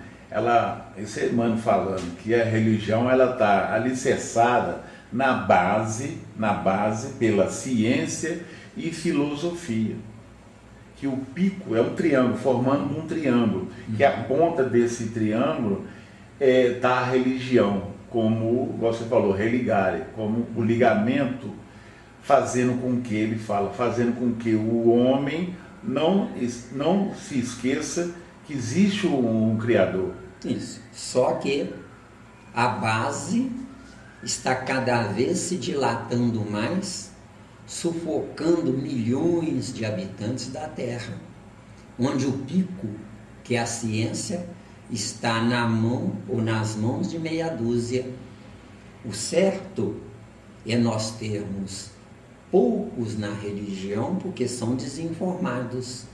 S2: esse é Emmanuel falando, que a religião está alicerçada na base pela ciência e filosofia. Que o pico é um triângulo, formando um triângulo, que a ponta desse triângulo está a religião, como você falou, religare, como o ligamento, fazendo com que ele fala, fazendo com que o homem não se esqueça que existe um Criador.
S1: Isso. Só que a base está cada vez se dilatando mais, sufocando milhões de habitantes da Terra, onde o pico, que é a ciência, está na mão ou nas mãos de meia dúzia. O certo é nós termos poucos na religião, porque são desinformados,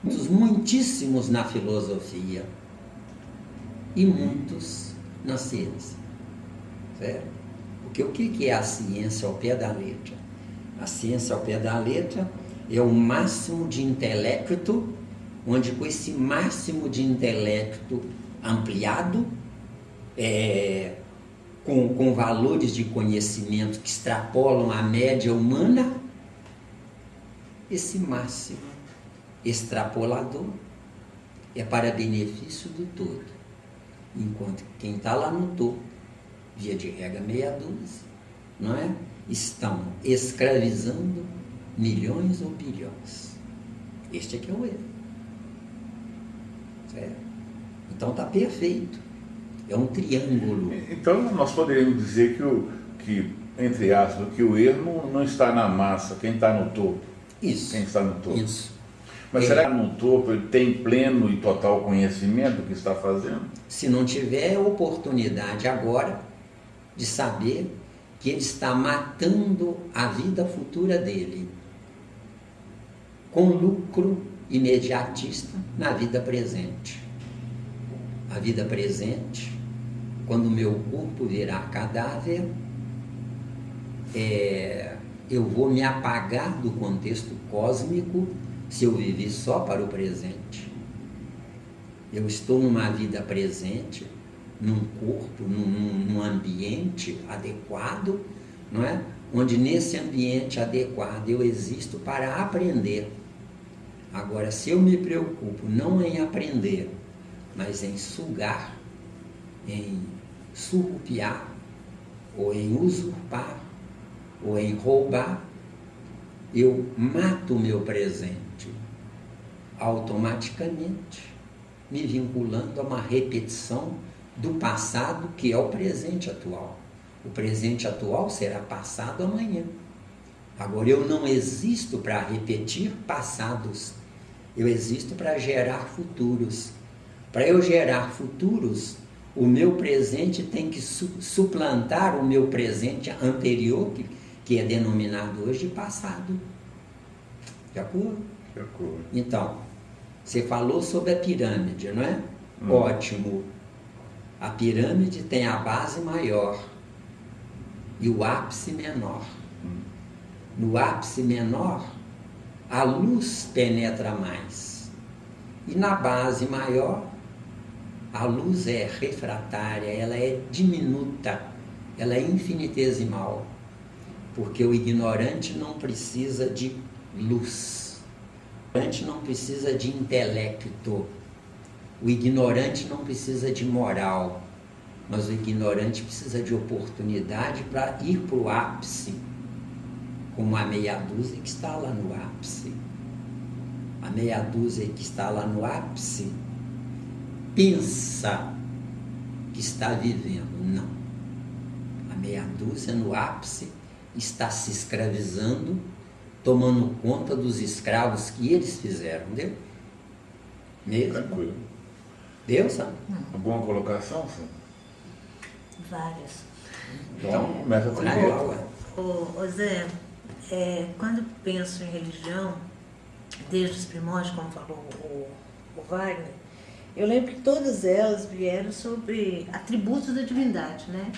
S1: muitíssimos na filosofia e muitos na ciência, certo? Porque o que é a ciência ao pé da letra? A ciência ao pé da letra é o máximo de intelecto, onde com esse máximo de intelecto ampliado, com valores de conhecimento que extrapolam a média humana, esse máximo extrapolador é para benefício do todo, enquanto quem está lá no topo, via de regra meia dúzia, não é? Estão escravizando milhões ou bilhões. Este aqui é o erro. Certo? Então está perfeito. É um triângulo.
S2: Então nós poderíamos dizer entre aspas, que o erro não está na massa, quem está no topo.
S1: Isso.
S2: Quem está no topo.
S1: Isso.
S2: Mas será que no topo ele tem pleno e total conhecimento do que está fazendo?
S1: Se não tiver oportunidade agora de saber que ele está matando a vida futura dele com lucro imediatista na vida presente. A vida presente, quando o meu corpo virar cadáver, eu vou me apagar do contexto cósmico se eu viver só para o presente. Eu estou numa vida presente, num corpo, num ambiente adequado, não é? Onde nesse ambiente adequado eu existo para aprender. Agora, se eu me preocupo não em aprender, mas em sugar, em surrupiar, ou em usurpar, ou em roubar, eu mato o meu presente automaticamente, me vinculando a uma repetição do passado, que é o presente atual. O presente atual será passado amanhã. Agora, eu não existo para repetir passados, eu existo para gerar futuros. Para eu gerar futuros, o meu presente tem que suplantar o meu presente anterior, que é denominado hoje de passado. De acordo?
S2: De acordo.
S1: Então, você falou sobre a pirâmide, não é? Ótimo. A pirâmide tem a base maior e o ápice menor. No ápice menor, a luz penetra mais. E na base maior, a luz é refratária, ela é diminuta, ela é infinitesimal. Porque o ignorante não precisa de luz. O ignorante não precisa de intelecto. O ignorante não precisa de moral. Mas o ignorante precisa de oportunidade para ir para o ápice. Como a meia dúzia que está lá no ápice. A meia dúzia que está lá no ápice pensa que está vivendo. Não. A meia dúzia no ápice está se escravizando, tomando conta dos escravos que eles fizeram. Deu? Mesmo?
S2: Tranquilo.
S1: Deu, sabe?
S2: Alguma colocação, Sandra?
S3: Várias.
S2: Então, começa com
S3: Ô Zé, quando penso em religião, desde os primórdios, como falou o Wagner, eu lembro que todas elas vieram sobre atributos da divindade, né?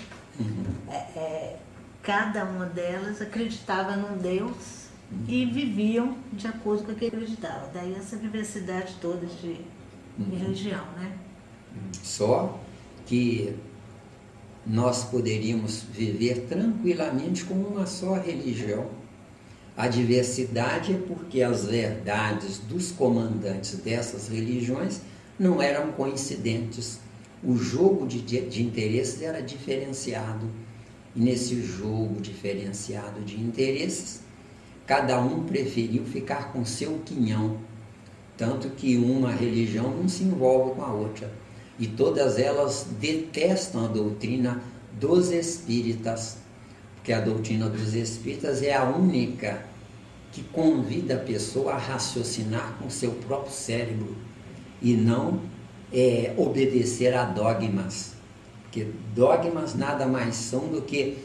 S3: Cada uma delas acreditava num Deus e viviam de acordo com o que acreditavam. Daí essa diversidade toda de religião, né?
S1: Só que nós poderíamos viver tranquilamente com uma só religião. A diversidade é porque as verdades dos comandantes dessas religiões não eram coincidentes. O jogo de interesses era diferenciado. E nesse jogo diferenciado de interesses, cada um preferiu ficar com seu quinhão. Tanto que uma religião não se envolve com a outra. E todas elas detestam a doutrina dos espíritas, porque a doutrina dos espíritas é a única que convida a pessoa a raciocinar com seu próprio cérebro e não obedecer a dogmas. Porque dogmas nada mais são do que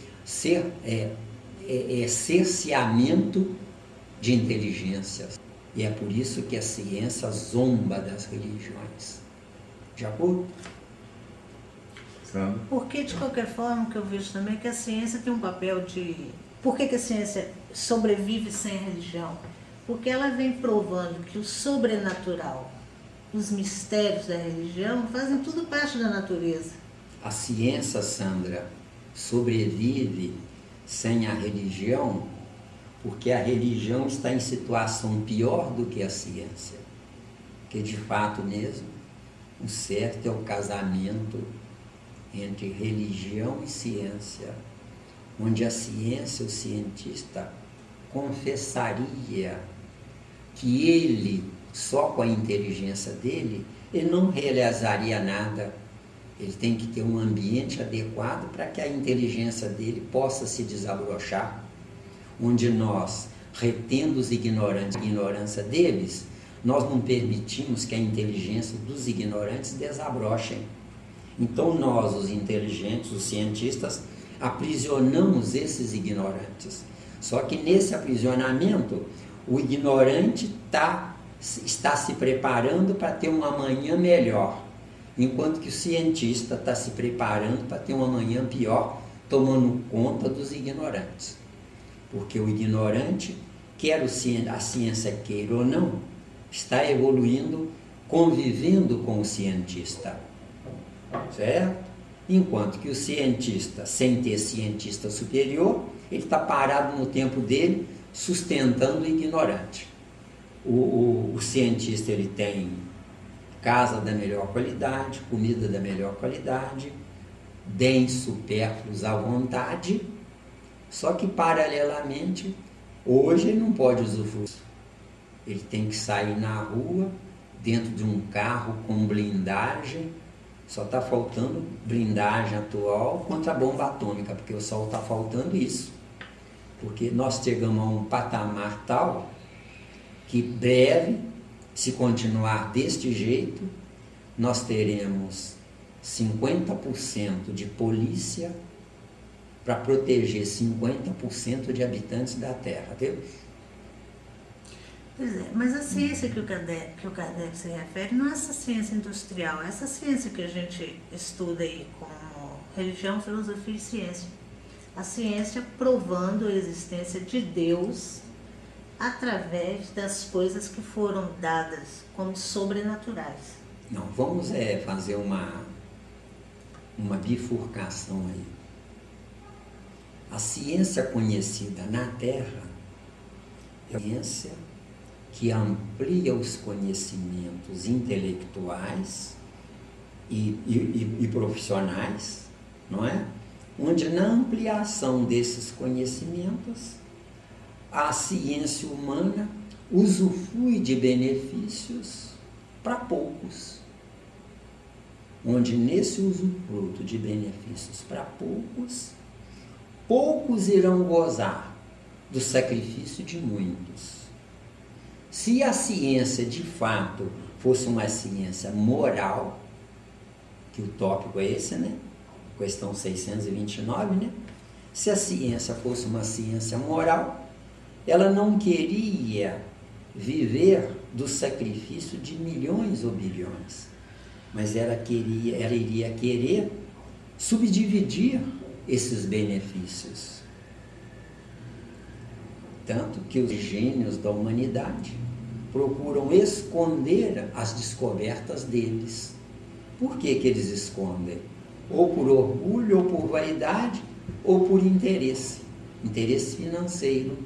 S1: cerceamento de inteligências. E é por isso que a ciência zomba das religiões. De acordo?
S3: Porque, de qualquer forma, o que eu vejo também é que a ciência tem um papel de... Por que a ciência sobrevive sem religião? Porque ela vem provando que o sobrenatural, os mistérios da religião, fazem tudo parte da natureza.
S1: A ciência, Sandra, sobrevive sem a religião, porque a religião está em situação pior do que a ciência. Porque, de fato mesmo, o certo é o casamento entre religião e ciência, onde a ciência, o cientista, confessaria que ele, só com a inteligência dele, ele não realizaria nada. Ele tem que ter um ambiente adequado para que a inteligência dele possa se desabrochar, onde nós, retendo os ignorantes, a ignorância deles, nós não permitimos que a inteligência dos ignorantes desabrochem. Então nós, os inteligentes, os cientistas, aprisionamos esses ignorantes. Só que nesse aprisionamento, o ignorante está se preparando para ter um amanhã melhor, enquanto que o cientista está se preparando para ter um amanhã pior, tomando conta dos ignorantes. Porque o ignorante, quer a ciência queira ou não, está evoluindo, convivendo com o cientista. Certo? Enquanto que o cientista, sem ter cientista superior, ele está parado no tempo dele, sustentando o ignorante. O cientista, ele tem casa da melhor qualidade, comida da melhor qualidade, bens supérfluos à vontade, só que paralelamente, hoje ele não pode usufruir. Ele tem que sair na rua, dentro de um carro com blindagem. Só está faltando blindagem atual contra a bomba atômica, porque só está faltando isso. Porque nós chegamos a um patamar tal que breve, se continuar deste jeito, nós teremos 50% de polícia para proteger 50% de habitantes da Terra, viu?
S3: Pois é, mas a ciência que o Kardec se refere não é essa ciência industrial, é essa ciência que a gente estuda aí como religião, filosofia e ciência. A ciência provando a existência de Deus através das coisas que foram dadas como sobrenaturais.
S1: Não, vamos fazer uma bifurcação aí. A ciência conhecida na Terra é a ciência que amplia os conhecimentos intelectuais e profissionais, não é? Onde na ampliação desses conhecimentos, a ciência humana usufrui de benefícios para poucos. Onde nesse usufruto de benefícios para poucos, poucos irão gozar do sacrifício de muitos. Se a ciência de fato fosse uma ciência moral, que o tópico é esse, né? Questão 629, né? Se a ciência fosse uma ciência moral, ela não queria viver do sacrifício de milhões ou bilhões, mas ela iria querer subdividir esses benefícios. Tanto que os gênios da humanidade procuram esconder as descobertas deles. Por que eles escondem? Ou por orgulho, ou por vaidade, ou por interesse financeiro.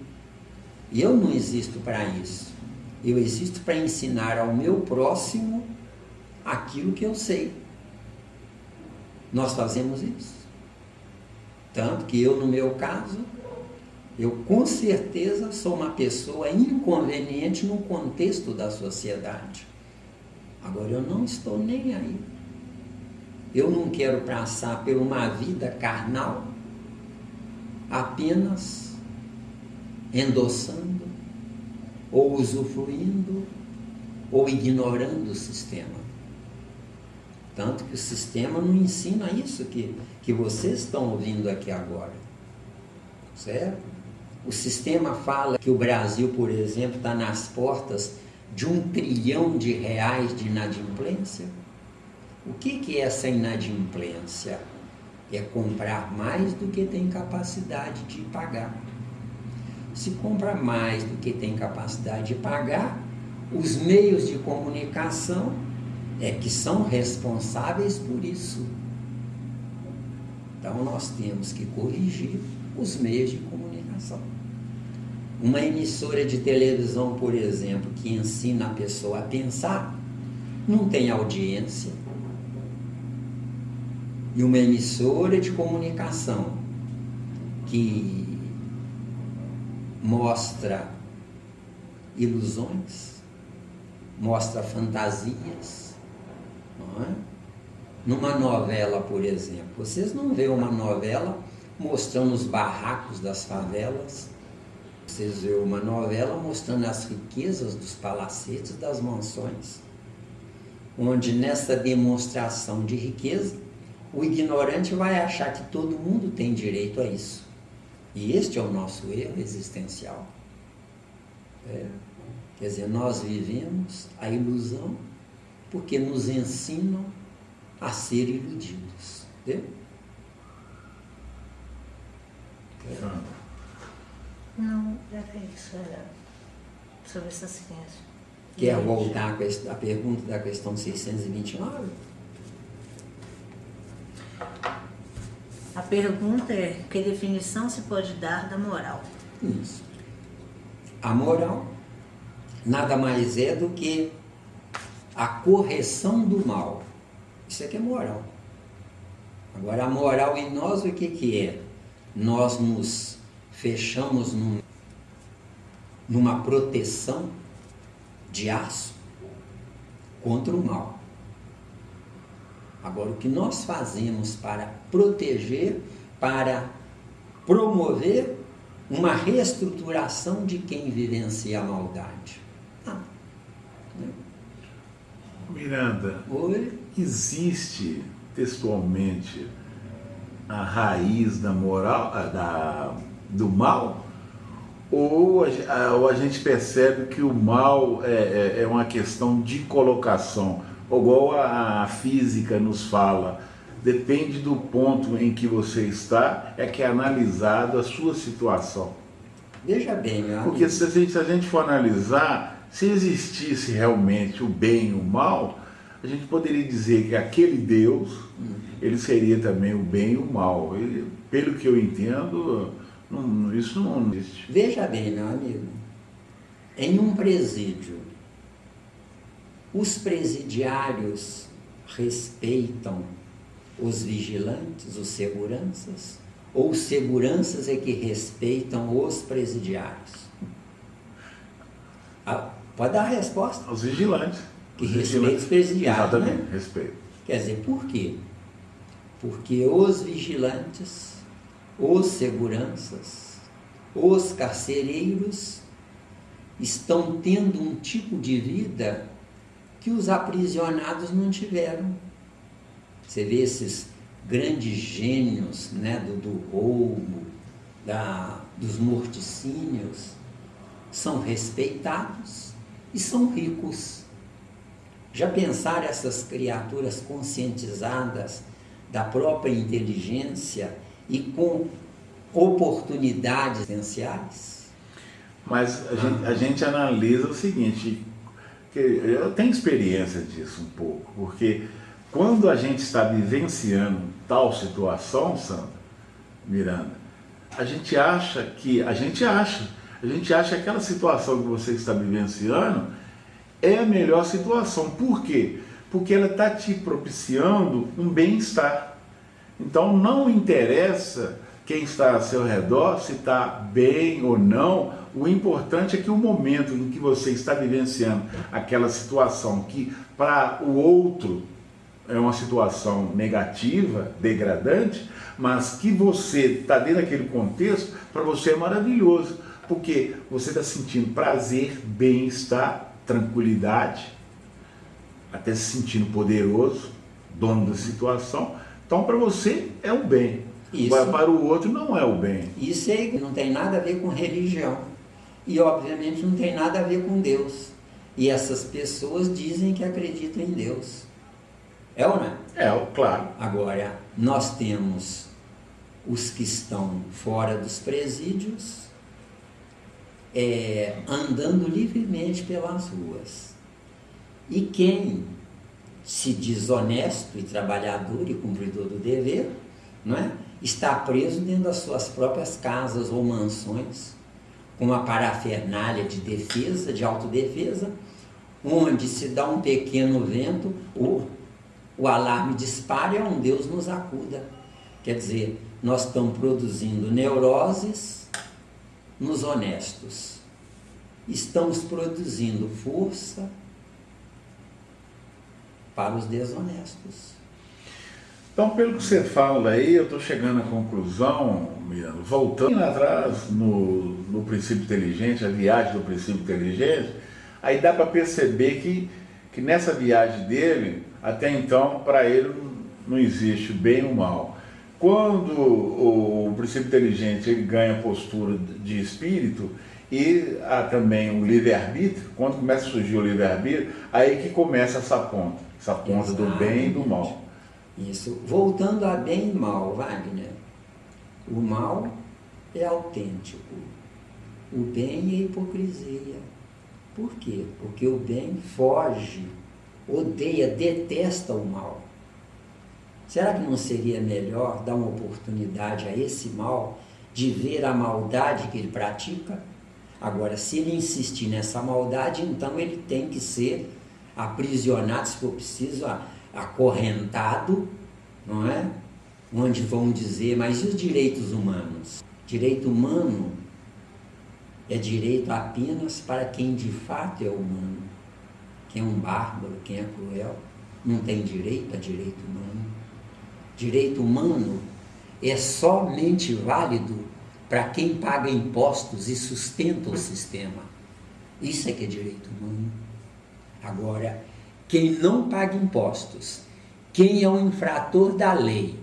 S1: E eu não existo para isso. Eu existo para ensinar ao meu próximo aquilo que eu sei. Nós fazemos isso. Tanto que eu, no meu caso, eu com certeza sou uma pessoa inconveniente no contexto da sociedade. Agora, eu não estou nem aí. Eu não quero passar por uma vida carnal apenas endossando, ou usufruindo, ou ignorando o sistema. Tanto que o sistema não ensina isso que vocês estão ouvindo aqui agora. Certo? O sistema fala que o Brasil, por exemplo, está nas portas de R$1 trilhão de inadimplência. O que é essa inadimplência? É comprar mais do que tem capacidade de pagar. Se compra mais do que tem capacidade de pagar, os meios de comunicação que são responsáveis por isso. Então nós temos que corrigir os meios de comunicação. Uma emissora de televisão, por exemplo, que ensina a pessoa a pensar, não tem audiência. E uma emissora de comunicação que mostra ilusões, mostra fantasias, não é? Numa novela, por exemplo, vocês não vêem uma novela mostrando os barracos das favelas, vocês vêem uma novela mostrando as riquezas dos palacetes, das mansões, onde nessa demonstração de riqueza, o ignorante vai achar que todo mundo tem direito a isso. E este é o nosso erro existencial. Quer dizer, nós vivemos a ilusão porque nos ensinam a ser iludidos. Entendeu?
S3: Não, era isso, era sobre essa ciência.
S1: Quer voltar à pergunta da questão 629?
S3: A pergunta é: que definição se pode dar da moral?
S1: Isso. A moral nada mais é do que a correção do mal. Isso aqui é moral. Agora, a moral em nós, o que é? Nós nos fechamos numa proteção de aço contra o mal. Agora, o que nós fazemos para proteger, para promover uma reestruturação de quem vivencia a maldade?
S2: Miranda,
S1: Oi?
S2: existe textualmente a raiz da moral, do mal? ou a gente percebe que o mal é uma questão de colocação, ou igual a física nos fala, depende do ponto em que você está, é que é analisado a sua situação.
S1: Veja bem, meu amigo.
S2: Porque se a gente for analisar, se existisse realmente o bem e o mal, a gente poderia dizer que aquele Deus, ele seria também o bem e o mal. Pelo que eu entendo, isso não existe.
S1: Veja bem, meu amigo, em um presídio, os presidiários respeitam os vigilantes, os seguranças, ou os seguranças é que respeitam os presidiários? Pode dar a resposta.
S2: Os vigilantes.
S1: Que respeitam os presidiários.
S2: Exatamente,
S1: né?
S2: respeito.
S1: Quer dizer, por quê? Porque os vigilantes, os seguranças, os carcereiros estão tendo um tipo de vida que os aprisionados não tiveram. Você vê esses grandes gênios, né, do roubo, dos morticínios, são respeitados e são ricos. Já pensaram essas criaturas conscientizadas da própria inteligência e com oportunidades essenciais?
S2: Mas a gente analisa o seguinte, que eu tenho experiência disso um pouco, porque quando a gente está vivenciando tal situação, Sandra, Miranda, a gente acha que aquela situação que você está vivenciando é a melhor situação. Por quê? Porque ela está te propiciando um bem-estar. Então não interessa quem está ao seu redor, se está bem ou não, o importante é que o momento em que você está vivenciando aquela situação que para o outro é uma situação negativa, degradante, mas que você está dentro daquele contexto, para você é maravilhoso, porque você está sentindo prazer, bem-estar, tranquilidade, até se sentindo poderoso, dono da situação. Então, para você é o bem.
S1: Isso,
S2: para o outro não é o bem.
S1: Isso aí não tem nada a ver com religião. E, obviamente, não tem nada a ver com Deus. E essas pessoas dizem que acreditam em Deus. É ou não é?
S2: É, claro.
S1: Agora, nós temos os que estão fora dos presídios, andando livremente pelas ruas. E quem se diz honesto e trabalhador e cumpridor do dever, não é? Está preso dentro das suas próprias casas ou mansões, com uma parafernália de defesa, de autodefesa, onde se dá um pequeno vento, o alarme dispara e um Deus nos acuda. Quer dizer, nós estamos produzindo neuroses nos honestos. Estamos produzindo força para os desonestos.
S2: Então, pelo que você fala aí, eu estou chegando à conclusão, Miranda, voltando lá atrás no princípio inteligente, a viagem do princípio inteligente, aí dá para perceber que nessa viagem dele, até então, para ele não existe bem ou mal. Quando o princípio inteligente ele ganha postura de espírito e há também o livre-arbítrio, quando começa a surgir o livre-arbítrio, aí que começa essa ponta do bem e do mal.
S1: Isso. Voltando a bem e mal, Wagner, o mal é autêntico, o bem é hipocrisia. Por quê? Porque o bem foge, odeia, detesta o mal. Será que não seria melhor dar uma oportunidade a esse mal de ver a maldade que ele pratica? Agora, se ele insistir nessa maldade, então ele tem que ser aprisionado, se for preciso, acorrentado, não é? Onde vão dizer, mas e os direitos humanos? Direito humano é direito apenas para quem de fato é humano. Quem é um bárbaro, quem é cruel, não tem direito a direito humano. Direito humano é somente válido para quem paga impostos e sustenta o sistema. Isso é que é direito humano. Agora, quem não paga impostos, quem é um infrator da lei,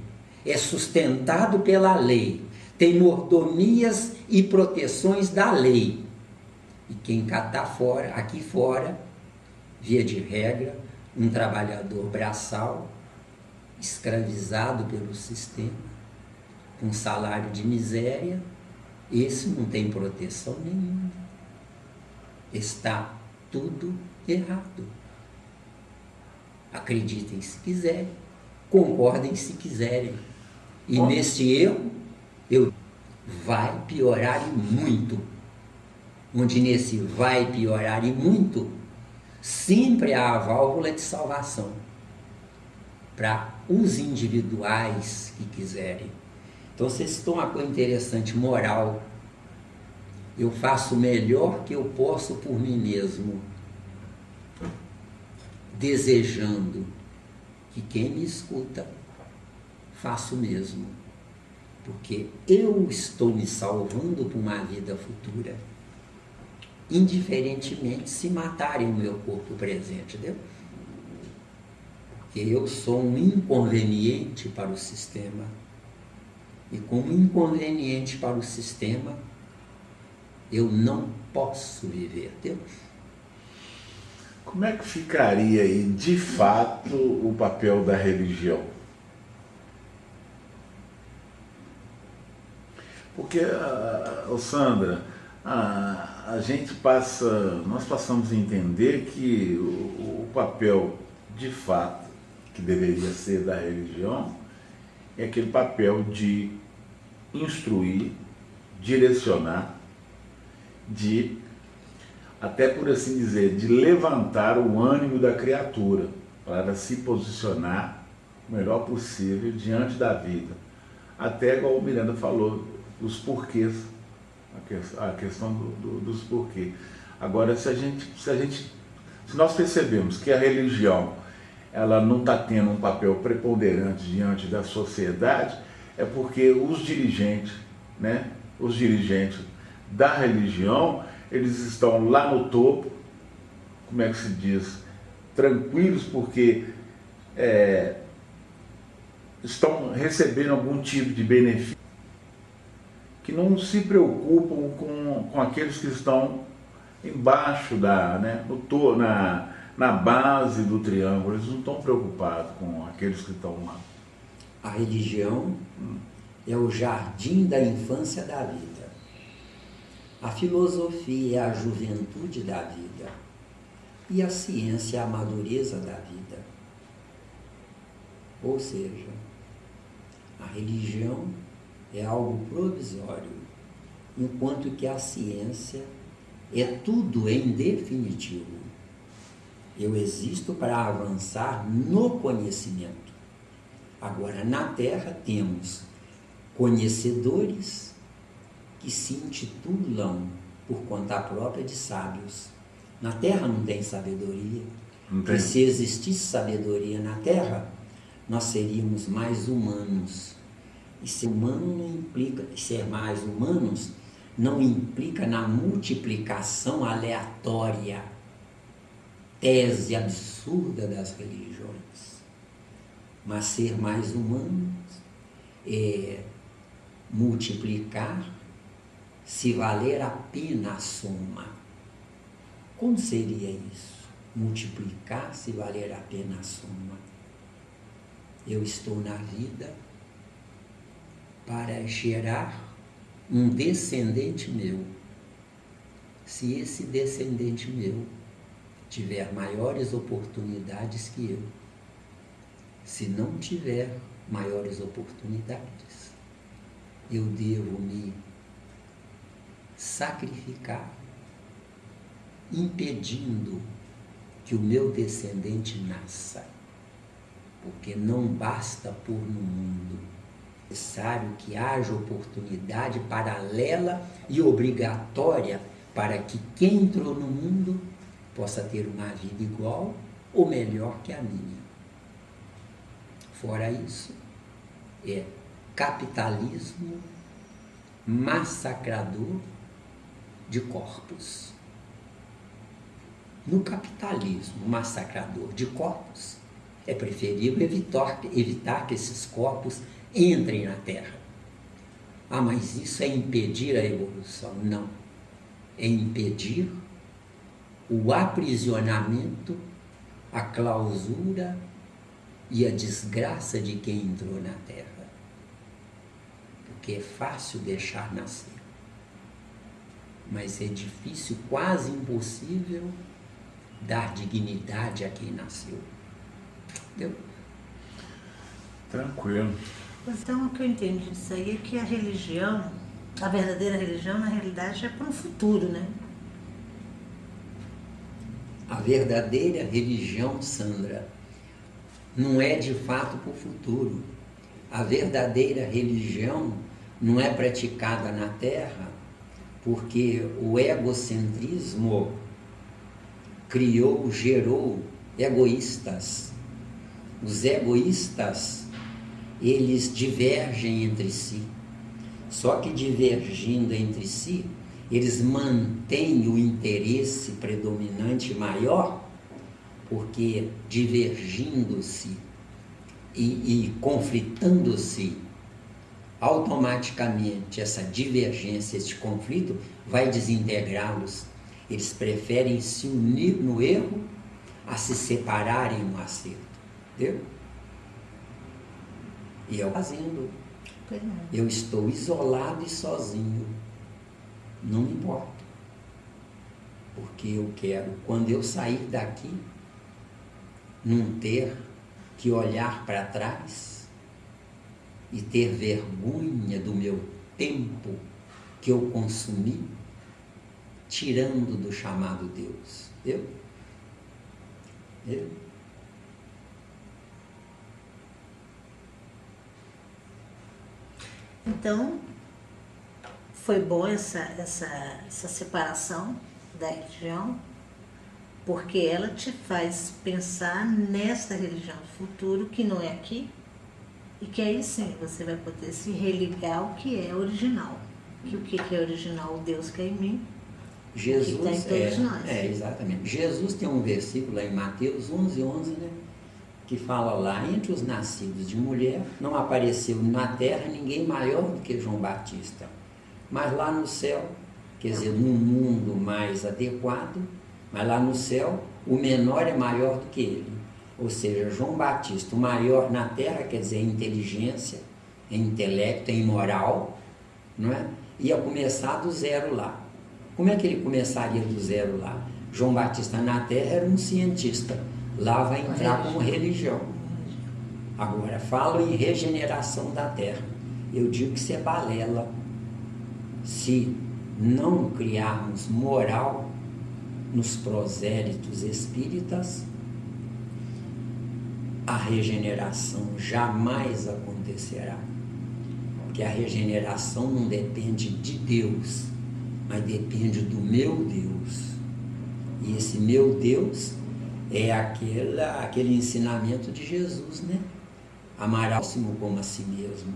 S1: é sustentado pela lei, tem mordomias e proteções da lei. E quem está fora, aqui fora, via de regra, um trabalhador braçal, escravizado pelo sistema, com salário de miséria, esse não tem proteção nenhuma. Está tudo errado. Acreditem se quiserem, concordem se quiserem. E nesse erro, vai piorar e muito. Onde nesse vai piorar e muito, sempre há a válvula de salvação para os individuais que quiserem. Então, vocês estão uma coisa interessante, moral. Eu faço o melhor que eu posso por mim mesmo, desejando que quem me escuta faça o mesmo, porque eu estou me salvando para uma vida futura, indiferentemente se matarem o meu corpo presente, entendeu? Porque eu sou um inconveniente para o sistema, e como inconveniente para o sistema, eu não posso viver, entendeu?
S2: Como é que ficaria aí, de fato, o papel da religião? Porque, Sandra, nós passamos a entender que o papel, de fato, que deveria ser da religião, é aquele papel de instruir, direcionar, até por assim dizer, de levantar o ânimo da criatura para se posicionar o melhor possível diante da vida. Até, igual o Miranda falou, os porquês, a questão dos porquês. Agora, se nós percebemos que a religião ela não está tendo um papel preponderante diante da sociedade, é porque os dirigentes da religião, eles estão lá no topo, como é que se diz, tranquilos, porque estão recebendo algum tipo de benefício, que não se preocupam com aqueles que estão embaixo na base do triângulo. Eles não estão preocupados com aqueles que estão lá.
S1: A religião é o jardim da infância da vida. A filosofia é a juventude da vida. E a ciência é a madureza da vida. Ou seja, a religião é algo provisório, enquanto que a ciência é tudo em definitivo. Eu existo para avançar no conhecimento. Agora, na Terra temos conhecedores que se intitulam por conta própria de sábios. Na Terra não tem sabedoria. E se existisse sabedoria na Terra, nós seríamos mais humanos. E ser humano não implica, ser mais humanos não implica na multiplicação aleatória, tese absurda das religiões. Mas ser mais humanos é multiplicar se valer a pena a soma. Como seria isso? Multiplicar se valer a pena a soma. Eu estou na vida para gerar um descendente meu. Se esse descendente meu tiver maiores oportunidades que eu, se não tiver maiores oportunidades, eu devo me sacrificar, impedindo que o meu descendente nasça, porque não basta pôr no mundo, é necessário que haja oportunidade paralela e obrigatória para que quem entrou no mundo possa ter uma vida igual ou melhor que a minha. Fora isso, é capitalismo massacrador de corpos. No capitalismo massacrador de corpos, é preferível evitar que esses corpos entrem na Terra. Ah, mas isso é impedir a evolução? Não. É impedir o aprisionamento, a clausura e a desgraça de quem entrou na Terra. Porque é fácil deixar nascer, mas é difícil, quase impossível, dar dignidade a quem nasceu. Entendeu?
S3: Tranquilo. Então, o que eu entendi disso aí é que a religião, a verdadeira religião, na realidade, é para o futuro, né?
S1: A verdadeira religião, Sandra, não é de fato para o futuro. A verdadeira religião não é praticada na Terra porque o egocentrismo gerou egoístas. Os egoístas, eles divergem entre si. Só que divergindo entre si, eles mantêm o interesse predominante maior, porque divergindo-se e conflitando-se, automaticamente essa divergência, esse conflito vai desintegrá-los. Eles preferem se unir no erro a se separarem no acerto. Entendeu? E eu fazendo. Eu estou isolado e sozinho. Não me importo. Porque eu quero, quando eu sair daqui, não ter que olhar para trás e ter vergonha do meu tempo que eu consumi tirando do chamado Deus. Eu?
S3: Então, foi bom essa separação da religião, porque ela te faz pensar nesta religião do futuro, que não é aqui, e que aí sim você vai poder se religar ao que é original. Que o que é original? O Deus que é em mim,
S1: Jesus,
S3: que está em todos nós.
S1: Exatamente. Jesus tem um versículo lá em Mateus 11:11, né? Que fala lá, entre os nascidos de mulher, não apareceu na terra ninguém maior do que João Batista. Mas lá no céu, quer dizer, num mundo mais adequado, mas lá no céu, o menor é maior do que ele. Ou seja, João Batista, o maior na terra, quer dizer, em inteligência, em intelecto, em moral, não é? Ia começar do zero lá. Como é que ele começaria do zero lá? João Batista na terra era um cientista. Lá vai entrar como religião. Agora, falo em regeneração da terra. Eu digo que isso é balela. Se não criarmos moral nos prosélitos espíritas, a regeneração jamais acontecerá. Porque a regeneração não depende de Deus, mas depende do meu Deus. E esse meu Deus é aquele ensinamento de Jesus, né? Amar ao próximo como a si mesmo.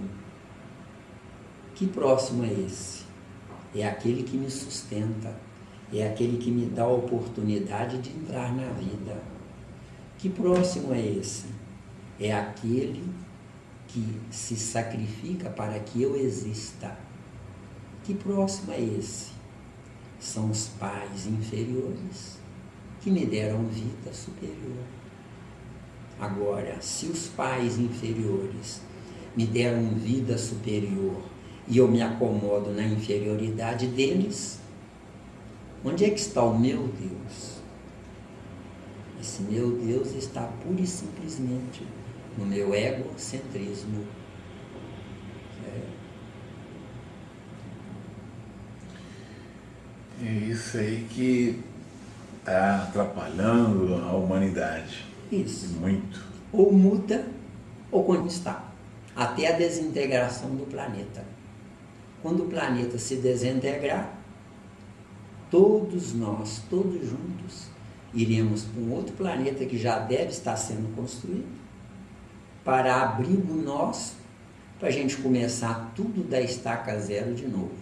S1: Que próximo é esse? É aquele que me sustenta, é aquele que me dá a oportunidade de entrar na vida. Que próximo é esse? É aquele que se sacrifica para que eu exista. Que próximo é esse? São os pais inferiores que me deram vida superior. Agora, se os pais inferiores me deram vida superior e eu me acomodo na inferioridade deles, onde é que está o meu Deus? Esse meu Deus está pura e simplesmente no meu egocentrismo.
S2: É isso aí que está atrapalhando a humanidade.
S1: Isso.
S2: Muito.
S1: Ou muda, ou quando está. Até a desintegração do planeta. Quando o planeta se desintegrar, todos nós, todos juntos, iremos para um outro planeta que já deve estar sendo construído, para abrigo nosso, para a gente começar tudo da estaca zero de novo.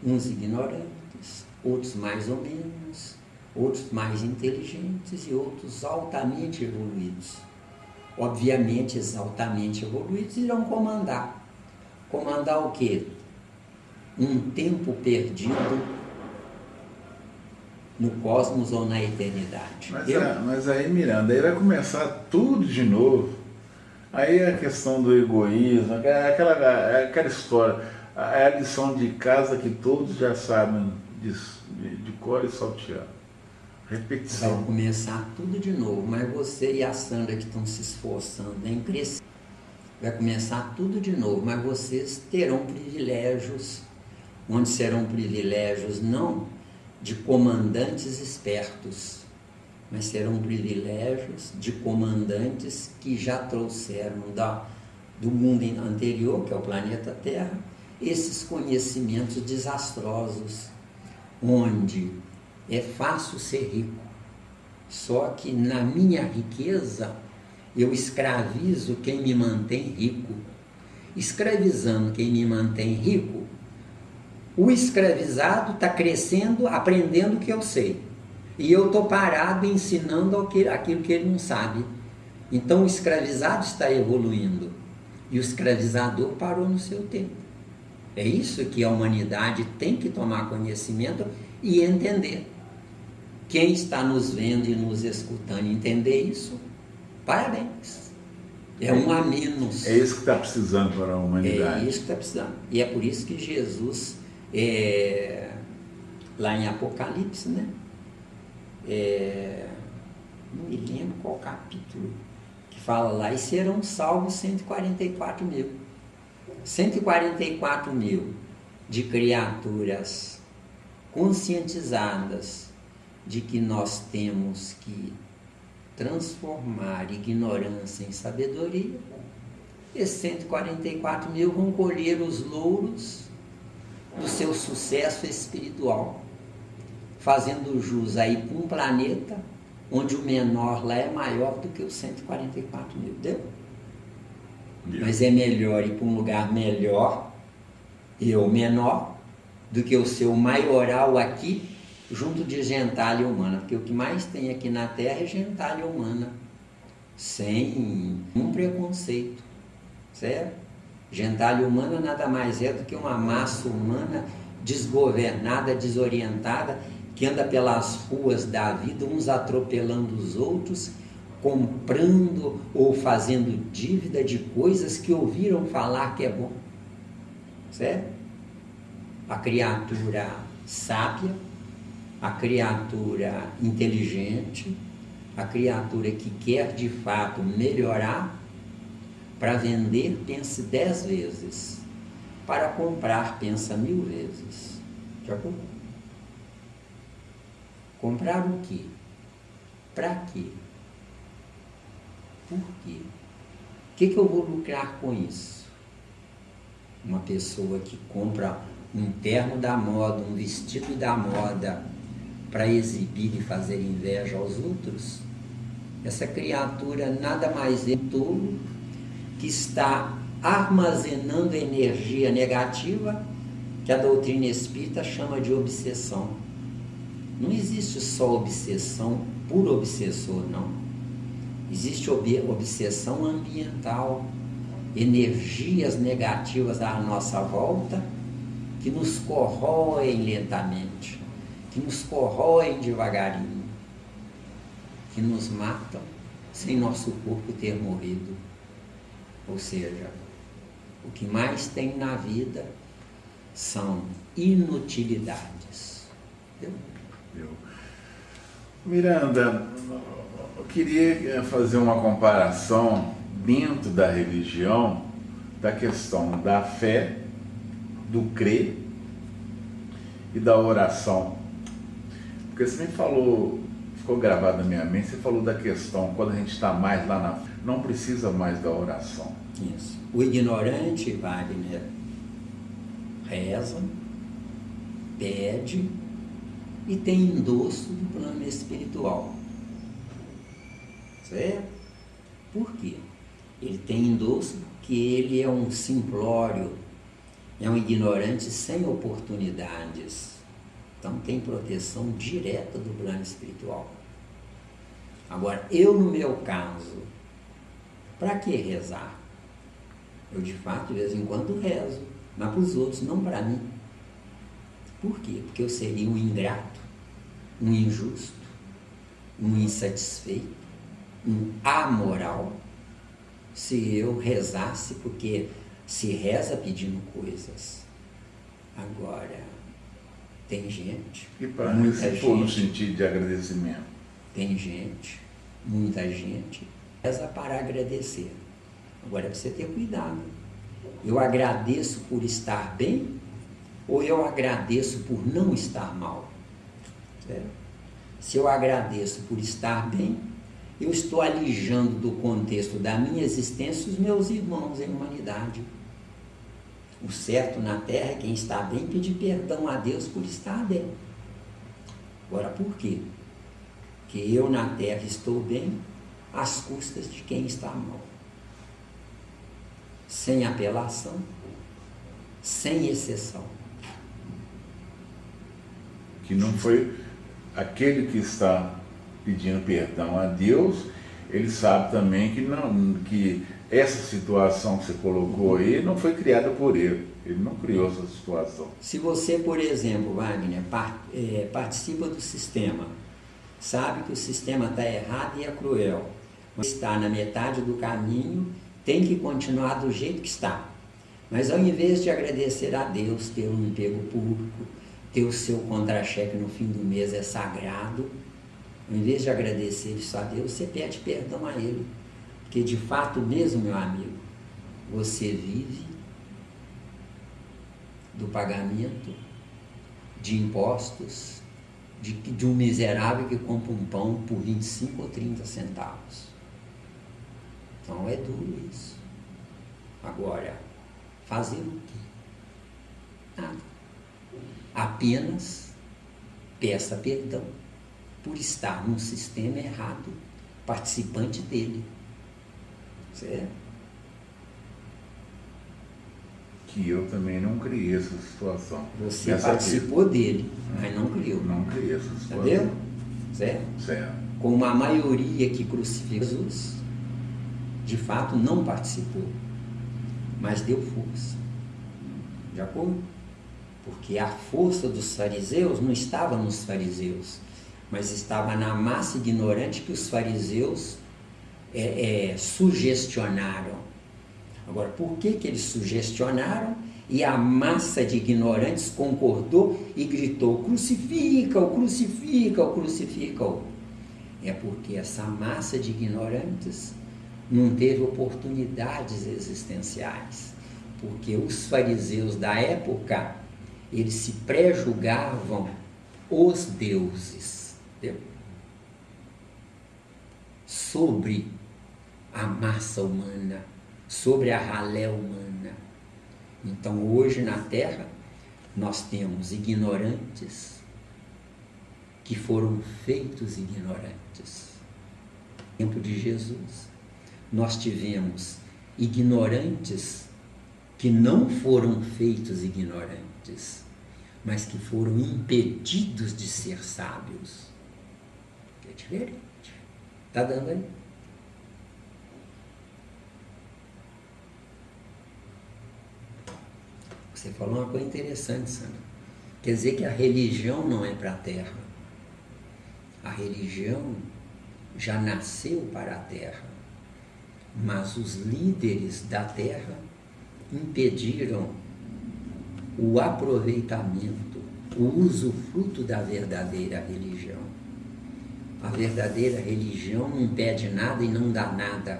S1: Uns ignorantes, outros mais ou menos, outros mais inteligentes e outros altamente evoluídos. Obviamente, esses altamente evoluídos irão comandar. Comandar o quê? um tempo perdido no cosmos ou na eternidade.
S2: Mas aí, Miranda, aí vai começar tudo de novo. Aí a questão do egoísmo, aquela história, é a lição de casa que todos já sabem de cor e salteado. Repetição.
S1: Vai começar tudo de novo, mas você e a Sandra que estão se esforçando em crescer, vai começar tudo de novo, mas vocês terão privilégios, onde serão privilégios não de comandantes espertos, mas serão privilégios de comandantes que já trouxeram do mundo anterior, que é o planeta Terra, esses conhecimentos desastrosos, onde é fácil ser rico, só que na minha riqueza eu escravizo quem me mantém rico. Escravizando quem me mantém rico, o escravizado está crescendo, aprendendo o que eu sei. E eu estou parado ensinando aquilo que ele não sabe. Então o escravizado está evoluindo. E o escravizador parou no seu tempo. É isso que a humanidade tem que tomar conhecimento e entender. Quem está nos vendo e nos escutando entender isso, parabéns. É um a menos.
S2: É isso que está precisando para a humanidade.
S1: É isso que está precisando. E é por isso que Jesus, lá em Apocalipse, né? Não me lembro qual capítulo, que fala lá, e serão salvos 144 mil. 144 mil de criaturas conscientizadas de que nós temos que transformar ignorância em sabedoria. Esses 144 mil vão colher os louros do seu sucesso espiritual, fazendo jus aí para um planeta onde o menor lá é maior do que os 144 mil, deu? Mas é melhor ir para um lugar melhor, eu menor, do que o seu maioral aqui, junto de gentalha humana, porque o que mais tem aqui na Terra é gentalha humana, sem um preconceito, certo? Gentalha humana nada mais é do que uma massa humana desgovernada, desorientada, que anda pelas ruas da vida, uns atropelando os outros, comprando ou fazendo dívida de coisas que ouviram falar que é bom, certo? A criatura sábia, a criatura inteligente, a criatura que quer de fato melhorar, para vender pensa 10 vezes, para comprar pensa 1000 vezes. Já comprou? Comprar o quê? Para quê? Por quê? O que eu vou lucrar com isso? Uma pessoa que compra um terno da moda, um vestido da moda, para exibir e fazer inveja aos outros, essa criatura nada mais é um tolo que está armazenando energia negativa, que a doutrina espírita chama de obsessão. Não existe só obsessão por obsessor, não. Existe obsessão ambiental, energias negativas à nossa volta que nos corroem lentamente, que nos corroem devagarinho, que nos matam sem nosso corpo ter morrido. Ou seja, o que mais tem na vida são inutilidades. Entendeu?
S2: Miranda, eu queria fazer uma comparação dentro da religião da questão da fé, do crer e da oração. Porque você me falou, ficou gravado na minha mente, você falou da questão, quando a gente está mais lá na frente, não precisa mais da oração.
S1: Isso. O ignorante, Wagner, reza, pede e tem endosso do plano espiritual. Certo? Por quê? Ele tem endosso porque ele é um simplório, é um ignorante sem oportunidades. Então tem proteção direta do plano espiritual. Agora, eu no meu caso, para que rezar? Eu de fato de vez em quando rezo, mas para os outros, não para mim. Por quê? Porque eu seria um ingrato, um injusto, um insatisfeito, um amoral, se eu rezasse, porque se reza pedindo coisas. Agora, tem gente,
S2: E para
S1: muita
S2: se for no
S1: gente,
S2: sentido de agradecimento?
S1: tem gente, muita gente, reza para agradecer. Agora é para você ter cuidado. Eu agradeço por estar bem ou eu agradeço por não estar mal? Certo? Se eu agradeço por estar bem, eu estou alijando do contexto da minha existência os meus irmãos em humanidade. O certo na Terra é quem está bem pedir perdão a Deus por estar bem. Agora, por quê? Porque eu na Terra estou bem às custas de quem está mal. Sem apelação, sem exceção.
S2: Que não foi aquele que está pedindo perdão a Deus, ele sabe também que essa situação que você colocou aí não foi criada por ele. Ele não criou essa situação.
S1: Se você, por exemplo, Wagner, participa do sistema, sabe que o sistema está errado e é cruel, mas está na metade do caminho, tem que continuar do jeito que está. Mas ao invés de agradecer a Deus, ter um emprego público, ter o seu contra-cheque no fim do mês é sagrado, ao invés de agradecer isso a Deus, você pede perdão a Ele. Porque de fato mesmo, meu amigo, você vive do pagamento de impostos de um miserável que compra um pão por 25 ou 30 centavos. Então é duro isso. Agora, fazer o quê? Nada. Apenas peça perdão por estar num sistema errado, participante dele. Certo?
S2: Que eu também não criei essa situação.
S1: Você participou dele, mas não criou.
S2: Não criei essa situação.
S1: Entendeu? Certo?
S2: Certo.
S1: Como a maioria que crucificou Jesus, de fato não participou, mas deu força. De acordo? Porque a força dos fariseus não estava nos fariseus, mas estava na massa ignorante que os fariseus sugestionaram. Agora, por que eles sugestionaram e a massa de ignorantes concordou e gritou: crucifica-o, crucifica-o, crucifica-o? É porque essa massa de ignorantes não teve oportunidades existenciais. Porque os fariseus da época, eles se pré-julgavam os deuses, entendeu? Sobre a massa humana, sobre a ralé humana. Então hoje na Terra nós temos ignorantes que foram feitos ignorantes. No tempo de Jesus nós tivemos ignorantes que não foram feitos ignorantes, mas que foram impedidos de ser sábios. É diferente. Está dando aí? Você falou uma coisa interessante, Sandra. Quer dizer que a religião não é para a Terra. A religião já nasceu para a Terra. Mas os líderes da Terra impediram o aproveitamento, o usufruto da verdadeira religião. A verdadeira religião não impede nada e não dá nada.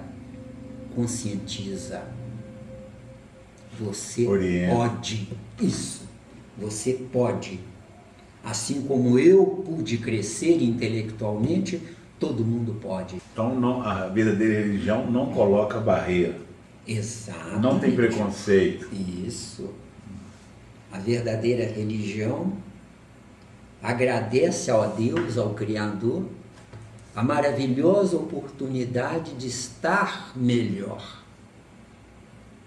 S1: Conscientiza. Você pode. Isso. Você pode. Assim como eu pude crescer intelectualmente, todo mundo pode.
S2: Então não, a verdadeira religião não coloca barreira.
S1: Exatamente.
S2: Não tem preconceito.
S1: Isso. A verdadeira religião agradece ao Deus, ao Criador, a maravilhosa oportunidade de estar melhor.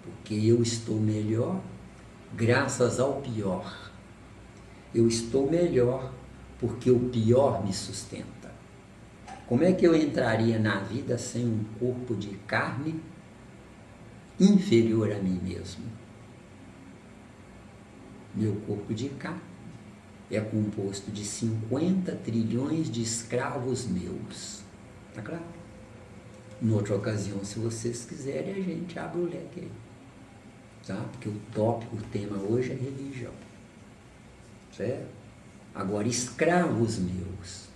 S1: Porque eu estou melhor graças ao pior. Eu estou melhor porque o pior me sustenta. Como é que eu entraria na vida sem um corpo de carne inferior a mim mesmo? Meu corpo de carne é composto de 50 trilhões de escravos meus. Tá claro? Noutra ocasião, se vocês quiserem, a gente abre o leque aí. Tá? Porque o tópico, o tema hoje é religião. Certo? Agora, escravos meus.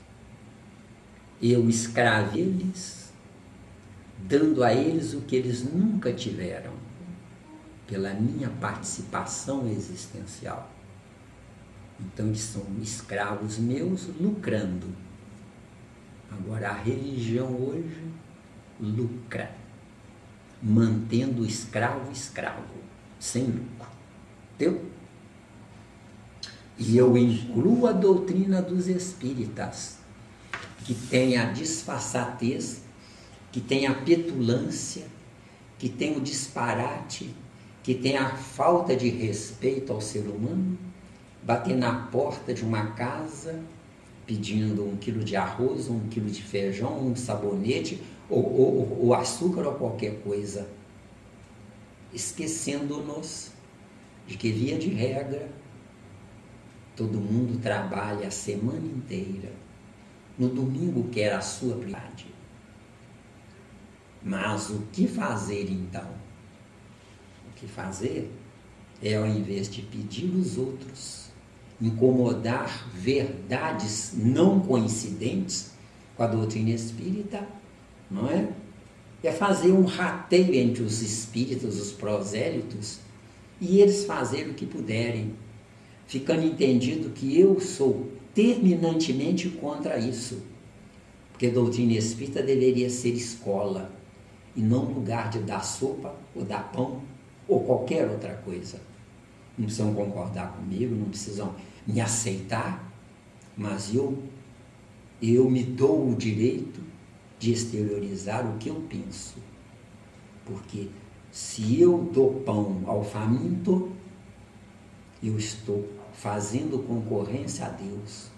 S1: Eu escravei eles, dando a eles o que eles nunca tiveram, pela minha participação existencial. Então, eles são escravos meus lucrando. Agora, a religião hoje lucra, mantendo o escravo escravo, sem lucro. Entendeu? E eu incluo a doutrina dos espíritas, que tem a disfarçatez, que tem a petulância, que tem o disparate, que tem a falta de respeito ao ser humano, bater na porta de uma casa pedindo 1 quilo de arroz, 1 quilo de feijão, um sabonete, ou açúcar ou qualquer coisa, esquecendo-nos de que, via de regra, todo mundo trabalha a semana inteira, no domingo quer a sua prioridade. Mas o que fazer então? O que fazer é, ao invés de pedir os outros, incomodar verdades não coincidentes com a doutrina espírita, não é? É fazer um rateio entre os espíritas, os prosélitos, e eles fazerem o que puderem, ficando entendido que eu sou terminantemente contra isso, porque a doutrina espírita deveria ser escola, e não lugar de dar sopa, ou dar pão, ou qualquer outra coisa. Não precisam concordar comigo, não precisam me aceitar, mas eu me dou o direito de exteriorizar o que eu penso. Porque se eu dou pão ao faminto, eu estou fazendo concorrência a Deus.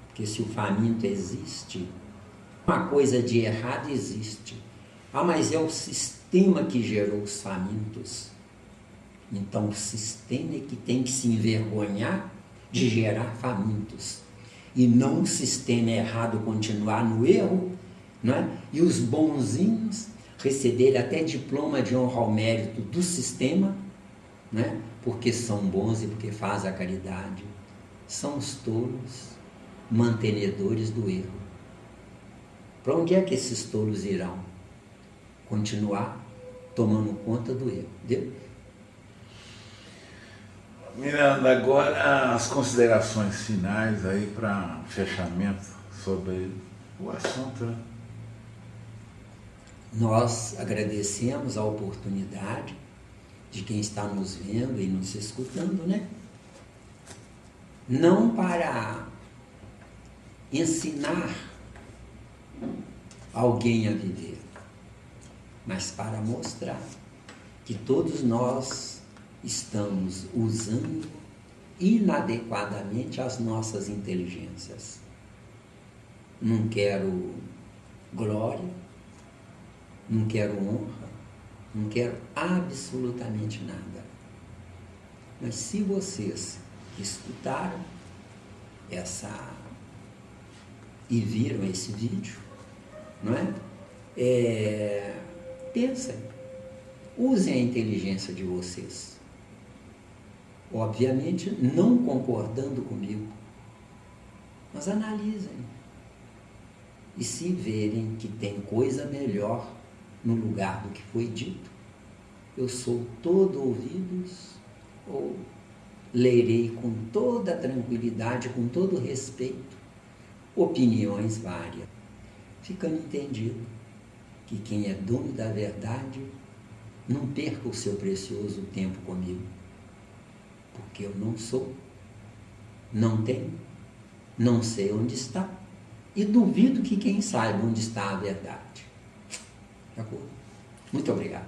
S1: Porque se o faminto existe, uma coisa de errado existe. Ah, mas é o sistema que gerou os famintos. Então o sistema é que tem que se envergonhar de gerar famintos. E não o sistema errado continuar no erro, não é? E os bonzinhos receberem até diploma de honra ao mérito do sistema, né? Porque são bons e porque fazem a caridade. São os tolos, mantenedores do erro. Para onde é que esses tolos irão? Continuar tomando conta do erro. Entendeu?
S2: Miranda, agora as considerações finais aí para fechamento sobre o assunto, né?
S1: Nós agradecemos a oportunidade de quem está nos vendo e nos escutando, né? Não para ensinar alguém a viver, mas para mostrar que todos nós estamos usando inadequadamente as nossas inteligências. Não quero glória, não quero honra, não quero absolutamente nada. Mas se vocês escutaram e viram esse vídeo, não é? Pensem, usem a inteligência de vocês. Obviamente, não concordando comigo, mas analisem. E se verem que tem coisa melhor no lugar do que foi dito, eu sou todo ouvidos, ou lerei com toda tranquilidade, com todo respeito, opiniões várias, ficando entendido que quem é dono da verdade não perca o seu precioso tempo comigo, porque eu não sou, não tenho, não sei onde está, e duvido que quem saiba onde está a verdade. De acordo? Muito obrigado.